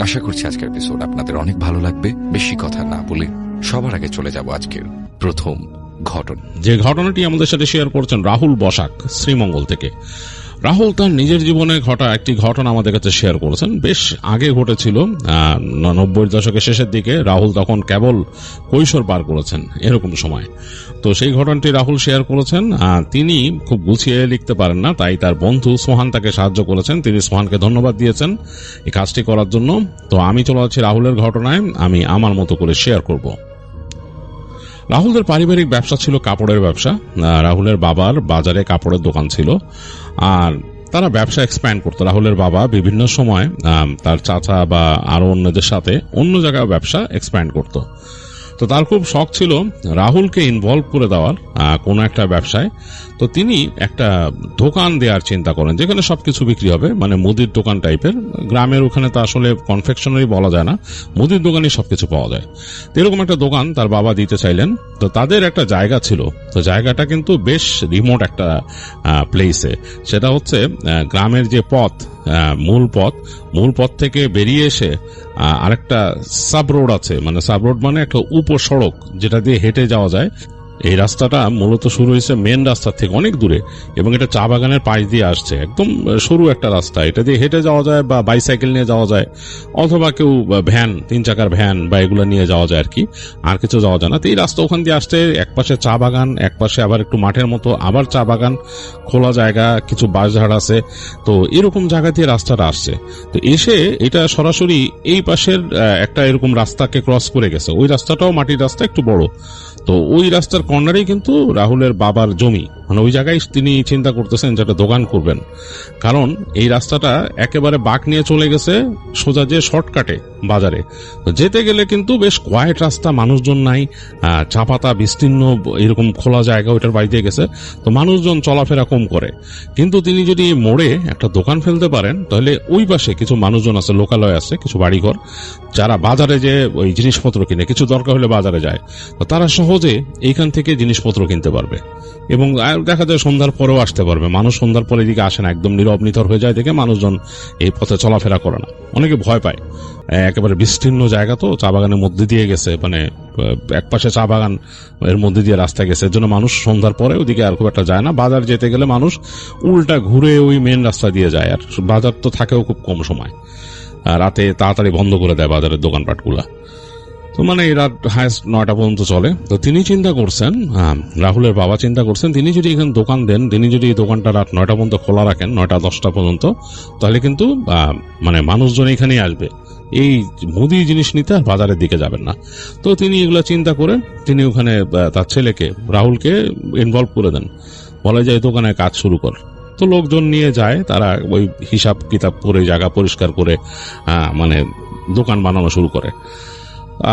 আশা করছি আজকের এপিসোড আপনাদের অনেক ভালো লাগবে। বেশি কথা না বলে সবার আগে চলে যাব আজকের প্রথম ঘটনা। যে ঘটনাটি আমাদের সাথে শেয়ার করছেন রাহুল বসাক শ্রীমঙ্গল থেকে। রাহুল তার নিজের জীবনে ঘটা একটি ঘটনা আমাদের কাছে শেয়ার করেছেন। বেশ আগে ঘটেছিল, 90 দশকের শেষের দিকে। রাহুল তখন কেবল কৈশোর পার করেছেন এরকম সময়। তো সেই ঘটনাটি রাহুল শেয়ার করেছেন। তিনি খুব গুছিয়ে লিখতে পারেন না, তাই তার বন্ধু সোহান তাকে সাহায্য করেছেন। তিনি সোহানকে ধন্যবাদ দিয়েছেন এই কাজটি করার জন্য। তো আমি চলে যাচ্ছি রাহুলের ঘটনায়, আমি আমার মতো করে শেয়ার করব। রাহুলের পারিবারিক ব্যবসা ছিল কাপড়ের ব্যবসা। রাহুলের বাবার বাজারে কাপড়ের দোকান ছিল, আর তারা ব্যবসা এক্সপ্যান্ড করতো। রাহুলের বাবা বিভিন্ন সময় তার চাচা বা আরো অন্যদের সাথে অন্য জায়গায় ব্যবসা এক্সপ্যান্ড করতো। তো তার খুব শখ ছিল রাহুলকে ইনভলভ করে দেওয়ার কোনো একটা ব্যবসায়। তো তিনি একটা দোকান দেওয়ার চিন্তা করেন, যেখানে সবকিছু বিক্রি হবে, মানে মুদির দোকান টাইপের। গ্রামের ওখানে তো আসলে কনফেকশনারি বলা যায় না, মুদির দোকানই সবকিছু পাওয়া যায়। তো এরকম একটা দোকান তার বাবা দিতে চাইলেন। তো তাদের একটা জায়গা ছিল, তো জায়গাটা কিন্তু বেশ রিমোট একটা প্লেসে। সেটা হচ্ছে গ্রামের যে পথ, মূল পথ থেকে বেরিয়ে এসে আরেকটা সাব রোড আছে, মানে সাব রোড মানে একটা উপসড়ক যেটা দিয়ে হেঁটে যাওয়া যায়। এই রাস্তাটা মূলত শুরু হয়েছে মেন রাস্তার থেকে অনেক দূরে, এবং এটা চা বাগানের পাশ দিয়ে আসছে। একদম সরু একটা রাস্তা, এটা দিয়ে হেঁটে যাওয়া যায় বা বাইসাইকেল নিয়ে যাওয়া যায়, অথবা কেউ ভ্যান, 3 চাকার ভ্যান বা এগুলো নিয়ে যাওয়া যায় আর কি, আর কিছু যাওয়া যায় না। তো এই রাস্তা ওখান দিয়ে আসছে, একপাশে চা বাগান, একপাশে আবার একটু মাঠের মতো, আবার চা বাগান, খোলা জায়গা, কিছু বাঁশঝাড় আছে। তো এরকম জায়গা দিয়ে রাস্তাটা আসছে। তো এসে এটা সরাসরি এই পাশের একটা এরকম রাস্তাকে ক্রস করে গেছে। ওই রাস্তাটাও মাটির রাস্তা, একটু বড়। তো ওই রাস্তার কর্নারেই কিন্তু রাহুলের বাবার জমি, মানে ওই জায়গায় তিনি চিন্তা করতেছেন যেটা দোকান করবেন। কারণ এই রাস্তাটা একেবারে বাঁক নিয়ে চলে গেছে সোজা যে শর্টকাটে বাজারে। তো যেতে গেলে কিন্তু বেশ কোয়াইট রাস্তা, মানুষজন নাই, চা পাতা বিস্তীর্ণ এরকম খোলা জায়গা, ওইটার বাইরে দিয়ে গেছে। তো মানুষজন চলাফেরা কম করে। কিন্তু তিনি যদি মোড়ে একটা দোকান ফেলতে পারেন, তাহলে ওই পাশে কিছু মানুষজন আছে, লোকালয় আছে, কিছু বাড়িঘর, যারা বাজারে যে ওই জিনিসপত্র কিনে, কিছু দরকার হলে বাজারে যায়, তো তারা সহজে এইখান থেকে জিনিসপত্র কিনতে পারবে। এবং দেখা যায় সন্ধ্যার পরেও আসতে পারবে। মানুষ সন্ধ্যার পরে এদিকে আসে না, একদম নীরব নিথর হয়ে যায় দেখে মানুষজন এই পথে চলাফেরা করে না, অনেকে ভয় পায়। একেবারে বিস্তীর্ণ জায়গা, তো চা বাগানের মধ্যে দিয়ে গেছে, মানে একপাশে চা বাগান, এর মধ্যে দিয়ে রাস্তা গেছে, এর জন্য মানুষ সন্ধ্যার পরে ওদিকে আর খুব একটা যায় না। বাজার যেতে গেলে মানুষ উল্টা ঘুরে ওই মেন রাস্তা দিয়ে যায়, আর বাজার তো থাকেও খুব কম সময়, রাতে তাড়াতাড়ি বন্ধ করে দেয় বাজারের দোকানপাটগুলা। তো মানে রাত হায়েস্ট 9টা পর্যন্ত চলে। তো তিনি চিন্তা করছেন, রাহুলের বাবা চিন্তা করছেন, তিনি যদি এখানে দোকান দেন, তিনি যদি এই দোকানটা রাত 9টা পর্যন্ত খোলা রাখেন, 9টা-10টা পর্যন্ত, তাহলে কিন্তু মানে মানুষজন এখানেই আসবে, এই মুদি জিনিস নিতে আর বাজারের দিকে যাবেন না। তো তিনি এগুলা চিন্তা করে তিনি ওখানে তার ছেলেকে রাহুলকে ইনভলভ করে দেন, বলে যে এই দোকানে কাজ শুরু কর। তো লোকজন নিয়ে যায়, তারা ওই হিসাব কিতাব করে জায়গা পরিষ্কার করে মানে দোকান বানানো শুরু করে।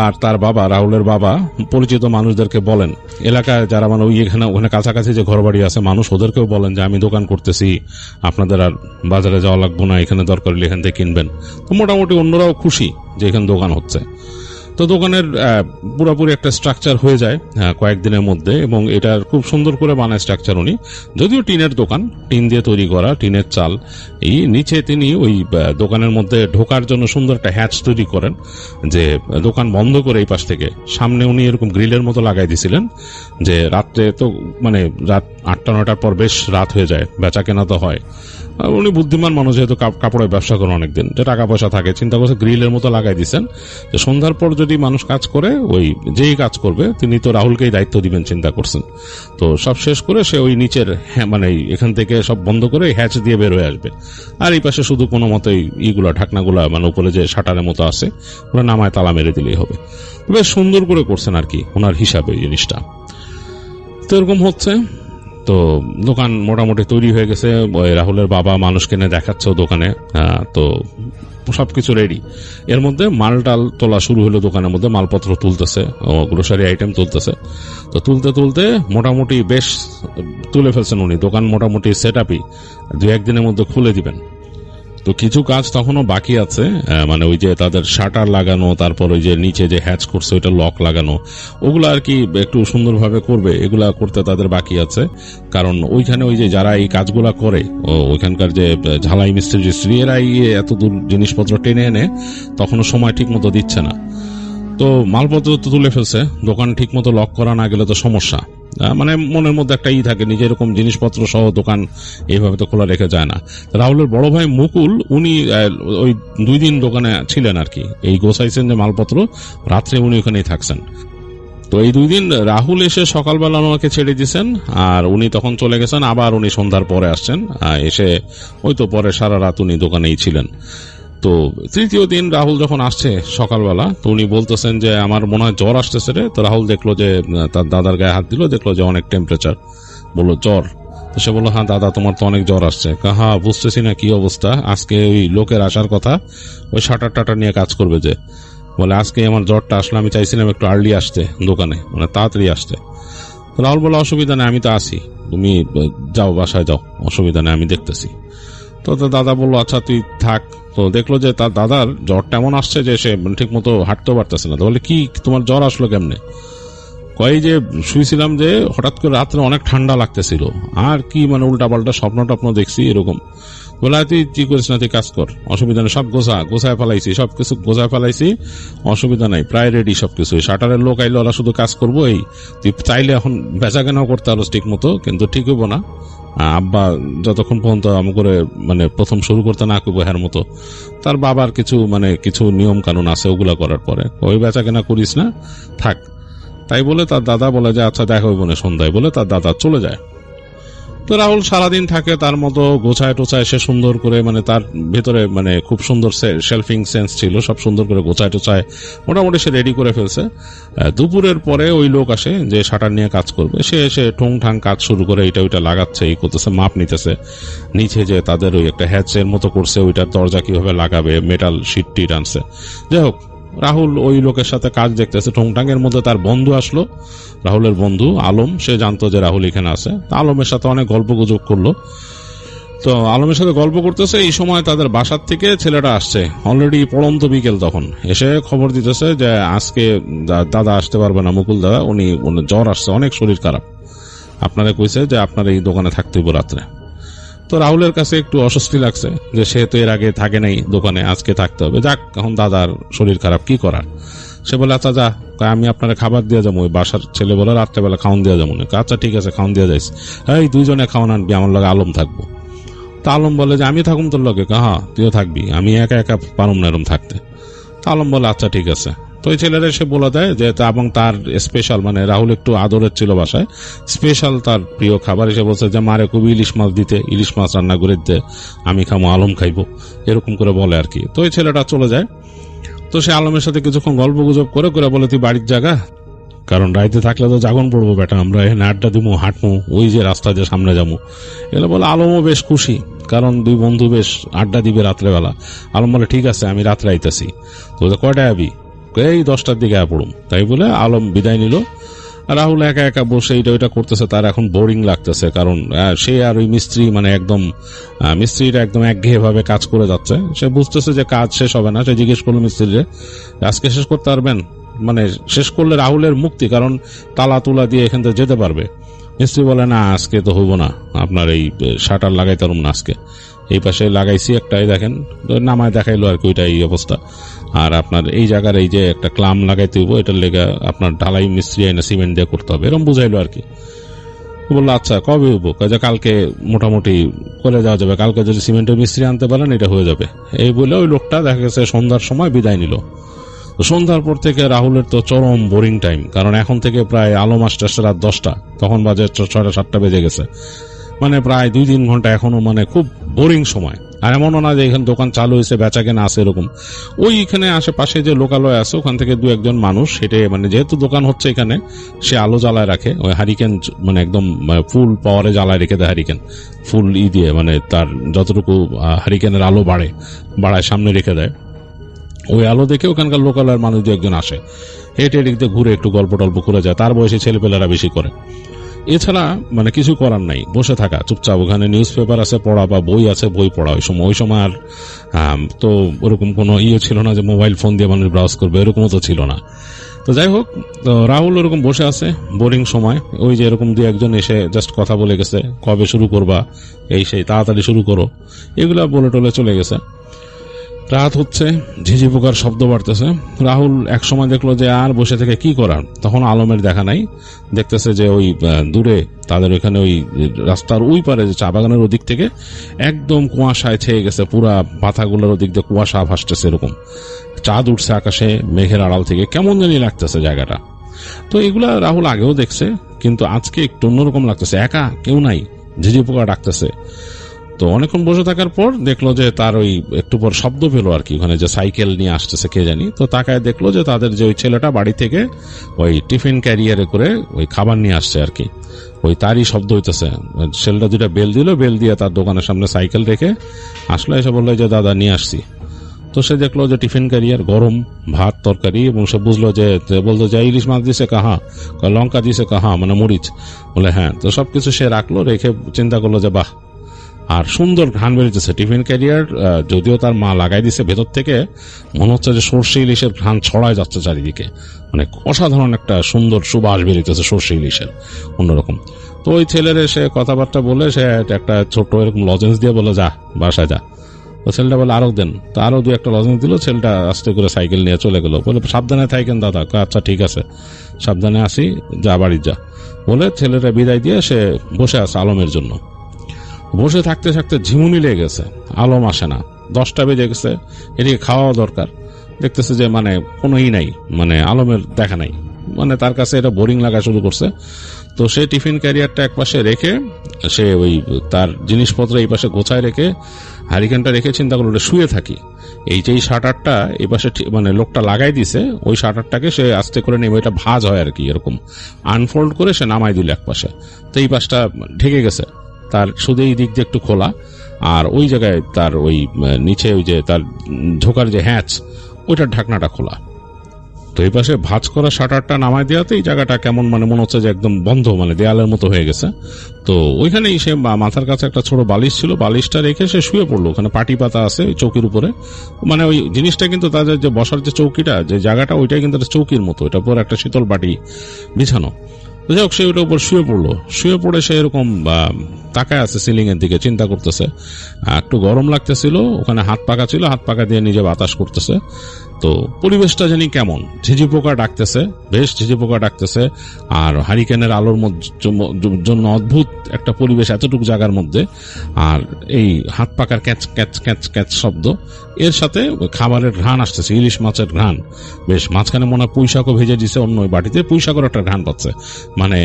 আর তার বাবা, রাহুলের বাবা, পরিচিত মানুষদেরকে বলেন, এলাকায় যারা মানে ওখানে কাছাকাছি যে ঘর বাড়ি আছে মানুষ, ওদেরকেও বলেন যে আমি দোকান করতেছি, আপনাদের আর বাজারে যাওয়া লাগবো না, এখানে দরকার হলে এখান থেকে কিনবেন। তো মোটামুটি অন্যরাও খুশি যে এখানে দোকান হচ্ছে। তো দোকানের পুরোপুরি একটা স্ট্রাকচার হয়ে যায় কয়েকদিনের মধ্যে, এবং এটার খুব সুন্দর করে বানায় স্ট্রাকচার উনি। যদিও টিনের দোকান, টিন দিয়ে তৈরি করা, টিনের চাল। এই নিচে তিনি ওই দোকানের মধ্যে ঢোকার জন্য সুন্দর একটা হ্যাচ তৈরি করেন, যে দোকান বন্ধ করে এই পাশ থেকে সামনে উনি এরকম গ্রিলের মতো লাগাই দিয়েছিলেন, যে রাত্রে তো মানে রাত 8টা-9টার পর বেশ রাত হয়ে যায়, বেচা কেনা তো হয়। উনি বুদ্ধিমান মানুষ, যেহেতু কাপড়ের ব্যবসা করেন অনেকদিন, যে টাকা পয়সা থাকে, চিন্তা করছে গ্রিলের মতো লাগাই দিচ্ছেন, যে সন্ধ্যার পর যদি মানুষ কাজ করে, ওই যেই কাজ করবে তিনি তো রাহুলকেই দায়িত্ব দিবেন চিন্তা করছেন। তো সব শেষ করে সে ওই নিচের মানে এখান থেকে সব বন্ধ করে হ্যাচ দিয়ে বের হয়ে আসবে, আর এই পাশে শুধু কোনো মতেই ইগুলা ঢাকনাগুলা, মানে উপরে যে শাটারের মতো আছে, ওরা নামায় তালা মেরে দিলেই হবে। বেশ সুন্দর করে করছেন আর কি ওনার হিসাবে এই জিনিসটা। তো এরকম হচ্ছে। তো দোকান মোটামুটি তৈরি হয়ে গেছে, রাহুলের বাবা মানুষ কিনে দেখাচ্ছে দোকানে। তো সবকিছু রেডি। এর মধ্যে মালটাল তোলা শুরু হলো, দোকানের মধ্যে মালপত্র তুলতেছে, গ্রোসারি আইটেম তুলতেছে। তো তুলতে তুলতে মোটামুটি বেশ তুলে ফেলছেন উনি। দোকান মোটামুটি সেট আপই, 2-1 দিনের মধ্যে খুলে দিবেন। তো কিছু কাজ তখনও বাকি আছে, মানে ওই যে তাদের শাটার লাগানো, তারপর ওই যে নিচে যে হ্যাচ করছে ওইটা লক লাগানো, ওগুলো আর কি একটু সুন্দরভাবে করবে, এগুলা করতে তাদের বাকি আছে। কারণ ওইখানে ওই যে যারা এই কাজগুলা করে, ওইখানকার যে ঝালাই মিস্ত্রি এরা এত দূর জিনিসপত্র টেনে এনে তখনও সময় ঠিক মতো দিচ্ছে না। তো মালপত্র তো তুলে ফেলছে, দোকান ঠিক মতো লক করা না গেলে তো সমস্যা। মানে মনের মধ্যে একটা থাকে নিজে এরকম জিনিসপত্র সহ দোকান এইভাবে তো খোলা রেখে যায় না। রাহুলের বড় ভাই মুকুল উনি ওই 2 দিন দোকানে ছিলেন আর কি, এই গোছাইছেন যে মালপত্র, রাত্রে উনি ওখানেই থাকছেন। তো এই 2 দিন রাহুল এসে সকালবেলা ওনাকে ছেড়ে দিয়েছেন, আর উনি তখন চলে গেছেন, আবার উনি সন্ধ্যার পরে আসছেন, এসে ওই তো পরে সারা রাত উনি দোকানেই ছিলেন। তো তৃতীয় দিন রাহুল যখন আসছে সকালবেলা, তো উনি বলতেছেন যে আমার মনে হয় জ্বর আসতেছে রে। তো রাহুল দেখলো যে তার দাদার গায়ে হাত দিল, দেখলো যে অনেক টেম্পারেচার, বললো জ্বর। তো সে বললো, হ্যাঁ দাদা তোমার তো অনেক জ্বর আসছে। হ্যাঁ বুঝতেছি না কি অবস্থা, আজকে ওই লোকের আসার কথা, ওই শাটার টাটার নিয়ে কাজ করবে যে, বলে আজকে আমার জ্বরটা আসলে আমি চাইছিলাম একটু আর্লি আসতে দোকানে, মানে তাড়াতাড়ি আসতে। রাহুল বলে অসুবিধা নেই, আমি তো আসি, তুমি যাও বাসায় যাও, অসুবিধা নেই, আমি দেখতেছি। তো দাদা বললো আচ্ছা তুই থাক। তো দেখলো যে তার দাদার জ্বরটা এমন আসছে যে সে ঠিক মতো হাঁটতেও পারতেছে না। তো বলে কি তোমার জ্বর আসলো কেমনে? কয় যে শুয়েছিলাম যে হঠাৎ করে রাত্রে অনেক ঠান্ডা লাগতেছিল, আর কি মানে উল্টা পাল্টা স্বপ্ন টপ্ন দেখছি এরকম। বলে তুই কি করিস না, তুই কাজ কর, অসুবিধা নেই, সব গোছায় ফেলাইছি, সবকিছু গোছায় ফেলাইছি, অসুবিধা নাই, প্রায় রেডি সবকিছু। শাটারের লোক আইলে ওরা শুধু কাজ করবো, এই তুই চাইলে এখন বেচা কেনাও করতে পারো ঠিক মতো, কিন্তু ঠিক হইব না। আব্বা যতক্ষণ পর্যন্ত আমি করে মানে প্রথম শুরু করতে না করবো হ্যার মতো, তার বাবার কিছু নিয়ম কানুন আছে, ওগুলা করার পরে ওই বেচা কেনা করিস না, থাক। তাই বলে তার দাদা বলে যে আচ্ছা দেখা হইব না সন্ধ্যায়, বলে তার দাদা চলে যায়। তো রাহুল সারাদিন থাকে তার মতো গোছায় টোছায়, সে সুন্দর করে মানে তার ভেতরে মানে খুব সুন্দর শেলফিং সেন্স ছিল, সব সুন্দর করে গোছায় টোছায় মোটামুটি সে রেডি করে ফেলছে। দুপুরের পরে ওই লোক আসে যে শাটার নিয়ে কাজ করবে, সে এসে ঠোং ঠাং কাজ শুরু করে, এটা ওইটা লাগাচ্ছে, এই করতেছে, মাপ নিতেছে, নিচে যে তাদের ওই একটা হ্যাচের মতো করছে, ওইটার দরজা কিভাবে লাগাবে, মেটাল শিট টিট আনছে। যাই হোক, রাহুল ওই লোকের সাথে কাজ দেখতেছে ঠোংটাং। এর মধ্যে তার বন্ধু আসলো, রাহুলের বন্ধু আলম, সে জানতো যে রাহুল এখানে আছে। আলমের সাথে অনেক গল্প গুজব করলো। তো আলমের সাথে গল্প করতেছে, এই সময় তাদের বাসার থেকে ছেলেটা আসছে, অলরেডি পড়ন্ত বিকেল, তখন এসে খবর দিতেছে যে আজকে দাদা আসতে পারবে না, মুকুল দাদা, উনি জ্বর আসছে, অনেক শরীর খারাপ, আপনারা কইছে যে আপনার এই দোকানে থাকতে হইব রাত্রে। তো রাহুলের কাছে একটু অস্বস্তি লাগছে যে সে তো এর আগে থাকে নাই দোকানে, আজকে থাকতে হবে। যাক, এখন দাদার শরীর খারাপ, কি করার। সে বলে আচ্ছা যা, আমি আপনার খাবার দিয়ে যাবো, ওই বাসার ছেলে বলে রাত্রেবেলা খাওয়ান দিয়ে যাবো। আচ্ছা ঠিক আছে, খাওয়ান দিয়ে যাইস, এই 2 জনে খাওয়ান আনবি, আমার লগে আলম থাকবো। তা আলম বলে যে আমি থাকুম তোর লগে, হ্যাঁ তুইও থাকবি, আমি একা একা পারুম না এরম থাকতে। তা আলম বলে আচ্ছা ঠিক আছে। তো ওই ছেলেরা সে বলে দেয় যে এবং তার স্পেশাল, মানে রাহুল একটু আদরের ছিল বাসায়, স্পেশাল তার প্রিয় খাবার এসে বলছে যে মারে খুবই ইলিশ মাছ দিতে, ইলিশ মাছ রান্না করে দিতে, আমি খামো, আলম খাইবো, এরকম করে বলে আর কি। তো ওই ছেলেটা চলে যায়। তো সে আলমের সাথে কিছুক্ষণ গল্প গুজব করে করে বলে তুই বাড়ির জায়গা, কারণ রাইতে থাকলে তো জাগন পড়বো বেটা, আমরা এখানে আড্ডা দিবো, হাঁটবো, ওই যে রাস্তা দিয়ে সামনে যাবো। এগুলো বলে আলমও বেশ খুশি, কারণ 2 বন্ধু বেশ আড্ডা দিবে রাত্রেবেলা। আলম বলে ঠিক আছে, আমি রাত্রে আইতেছি। তো কয়টায় আবি? এই 10টার দিকে পড়ুম। তাই বলে আলম বিদায় নিল। রাহুল একা একা বসে এটা ওইটা করতেছে, তার এখন বোরিং লাগতেছে, কারণ সে আর ওই মিস্ত্রি মানে একদম মিস্ত্রিটা একদম একঘেয়ে ভাবে কাজ করে যাচ্ছে। সে বুঝতেছে যে কাজ শেষ হবে না। সে জিজ্ঞেস করলো মিস্ত্রিরে, আজকে শেষ করতে পারবেন? মানে শেষ করলে রাহুলের মুক্তি, কারণ তালা তুলা দিয়ে এখান থেকে যেতে পারবে। মিস্ত্রি বলে না, আজকে তো হইব না, আপনার এই শাটার লাগাইতে পারুম না আজকে। এই পাশে লাগাইছি একটাই, দেখেন নামায় দেখাইলো আর কি, ওইটা এই অবস্থা। আর আপনার এই জায়গার এই যে একটা ক্লাম লাগাইতে হইব, এটার লেগে আপনার ঢালাই মিস্ত্রি আইনা সিমেন্ট দিয়ে করতে হবে, এরকম বুঝাইলো আর কি। বললো আচ্ছা কবে হইব? কাজে কালকে মোটামুটি করে যাওয়া যাবে, কালকে যদি সিমেন্টের মিস্ত্রি আনতে পারেন এটা হয়ে যাবে। এই বলে ওই লোকটা দেখা গেছে সন্ধ্যার সময় বিদায় নিল। সন্ধ্যার পর থেকে রাহুলের তো চরম বোরিং টাইম, কারণ এখন থেকে প্রায় আলো আসতে রাত 10টা, তখন বাজে 6-7টা বেজে গেছে, মানে প্রায় 2-3 ঘন্টা এখনো মানে খুব বোরিং সময়। আর এমনও না যে এখানে দোকান চালু হয়েছে, বেচা কেনা আছে এরকম। ওইখানে আশেপাশে যে লোকালয় আছে ওখান থেকে 2-1 জন মানুষ হেঁটে, মানে যেহেতু দোকান হচ্ছে এখানে, সে আলো জ্বালায় রাখে, ওই হারিকেন মানে একদম ফুল পাওয়ারে জ্বালায় রেখে দেয়, হারিকেন ফুল দিয়ে, মানে তার যতটুকু হারিকেনের আলো বাড়ায় সামনে রেখে দেয়। ওই আলো দেখে ওখানকার লোকালয়ের মানুষ 2-1 জন আসে, হেঁটে এদিক দিয়ে ঘুরে একটু গল্প টল্প করে যায়, তার বয়সী ছেলেপেলেরা বেশি করে। এছাড়া মানে কিছু করার নাই, বসে থাকা চুপচাপ। ওখানে নিউজ পেপার আছে পড়া বা বই আছে বই পড়া। ওই সময় আর তো ওরকম কোনো ছিল না যে মোবাইল ফোন দিয়ে মানুষ ব্রাউজ করবে, এরকমও তো ছিল না। তো যাই হোক, তো রাহুল ওরকম বসে আছে বোরিং সময়। ওই যে এরকম দুই একজন এসে জাস্ট কথা বলে গেছে, কবে শুরু করবা, এই সেই, তাড়াতাড়ি শুরু করো, এগুলা বলে টলে চলে গেছে। রাত হচ্ছে, ঝিঝি পোকার শব্দ বাড়তেছে। রাহুল এক সময় দেখলো যে আর বসে থেকে কি করার, তখন আলমের দেখা নাই। দেখতেছে যে ওই দূরে তাদের ওইখানে ওই রাস্তার ওই পারে যে চা বাগানের ওদিক থেকে একদম কুয়াশায় ছেয়ে গেছে, পুরা পাতাগুলোর ওদিক দিয়ে কুয়াশা ভাসতেছে, এরকম চাঁদ উঠছে আকাশে মেঘের আড়াল থেকে, কেমন জানি লাগতেছে জায়গাটা। তো এগুলা রাহুল আগেও দেখছে, কিন্তু আজকে একটু অন্যরকম লাগতেছে। একা কেউ নাই, ঝিঝি পোকা ডাকতেছে। তো অনেকক্ষণ বসে থাকার পর দেখলো যে তার ওই একটু পর শব্দ পেলো আর কি, ওখানে যে সাইকেল নিয়ে আসতেছে কে জানি। তো তাকায় দেখলো যে তাদের যে ওই ছেলেটা বাড়ি থেকে ওই টিফিন ক্যারিয়ারে করে ওই খাবার নিয়ে আসছে আর কি, ওই তারই শব্দ হইতেছে। ছেলেটা দুইটা বেল দিল, বেল দিয়ে তার দোকানের সামনে সাইকেল রেখে আসলে, এসে বললো যে দাদা নিয়ে আসছি। তো সে দেখলো যে টিফিন ক্যারিয়ার, গরম ভাত তরকারি, এবং সে বুঝলো যে বলতো যে ইলিশ মাছ দিছে কাহা, লঙ্কা দিছে কাহা, মানে মরিচ, বলে হ্যাঁ। তো সবকিছু সে রাখলো, রেখে চিন্তা করলো যে বাহ, আর সুন্দর ঘ্রাণ বেরিয়েছে টিফিন ক্যারিয়ার। যদিও তার মা লাগাই দিছে, ভেতর থেকে মনে হচ্ছে যে সর্ষে ইলিশের ঘ্রাণ ছড়ায় যাচ্ছে চারিদিকে, মানে অসাধারণ একটা সুন্দর সুবাস বেরিয়েছে সর্ষে ইলিশের, অন্যরকম। তো ওই ছেলের এসে কথাবার্তা বলে সে একটা ছোট এরকম লজেন্স দিয়ে বলে যা বাসায় যা। তো ছেলেটা বলে আরো দেন, তো আরো দুই একটা লজেন্স দিল। ছেলেটা আস্তে করে সাইকেল নিয়ে চলে গেল, বলে সাবধানে থাকেন দাদা। আচ্ছা ঠিক আছে, সাবধানে আসি, যা বাড়ি যা, বলে ছেলেটা বিদায় দিয়ে সে বসে আছে আলমের জন্য। বসে থাকতে থাকতে ঝিমুনি লেগে গেছে, আলম আসে না, 10টা বেজে গেছে, এদিকে খাওয়া দরকার। দেখতেছে যে মানে কোনো নাই, মানে আলমের দেখা নাই, মানে তার কাছে এটা বোরিং লাগা শুরু করছে। তো সে টিফিন ক্যারিয়ারটা এক পাশে রেখে, সে ওই তার জিনিসপত্র এই পাশে গোছায় রেখে, হারিকেনটা রেখে চিন্তা করলো শুয়ে থাকি। এই যে শাটারটা এই পাশে মানে লোকটা লাগাই দিছে, ওই শাটারটাকে সে আস্তে করে নেমে, এটা ভাঁজ হয় আর কি, এরকম আনফোল্ড করে সে নামাই দিল এক পাশে। তো এই পাশটা ঢেকে গেছে, তার শুধু এই দিক দিয়ে একটু খোলা, আর ওই জায়গায় তার ওই নিচে ওই যে তার ঝোকার যে হ্যাচ, ওইটার ঢাকনাটা খোলা। তো এই পাশে ভাঁজ করা শাটারটা নামাই দেওয়াতে এই জায়গাটা কেমন মানে মনে হচ্ছে যে একদম বন্ধ, মানে দেয়ালের মতো হয়ে গেছে। তো ওইখানেই সে মাথার কাছে একটা ছোট বালিশ ছিল, বালিশটা রেখে সে শুয়ে পড়লো। ওখানে পাটি পাতা আছে চৌকির উপরে, মানে ওই জিনিসটা কিন্তু তাদের যে বসার যে চৌকিটা, যে জায়গাটা, ওইটাই কিন্তু একটা চৌকির মতো, এটা পর একটা শীতল বাটি বিছানো। যাই হোক, সে ওটার উপর শুয়ে পড়লো। শুয়ে পড়ে সে এরকম তাকায় আছে সিলিং এর দিকে, চিন্তা করতেছে। একটু গরম লাগতেছিল, ওখানে হাত পাকা ছিল, হাত পাকা দিয়ে নিজে বাতাস করতেছে। তো পরিবেশটা জানি কেমন, ঝিঝি পোকা ডাকতেছে, বেশ ঝিঝি পোকা ডাকতেছে, আর হারিকেনের আলোর জন্য অদ্ভুত একটা পরিবেশ এতটুকু জায়গার মধ্যে, আর এই হাত পাকার ক্যাচ ক্যাচ ক্যাচ ক্যাচ শব্দ, এর সাথে খাবারের ঘ্রাণ আসতেছে, ইলিশ মাছের ঘ্রাণ। বেশ মাঝখানে মনে হয় পুঁইশাকও ভেজে দিছে অন্য ওই বাটিতে, পুঁইশাকের একটা ঘ্রাণ পাচ্ছে। মানে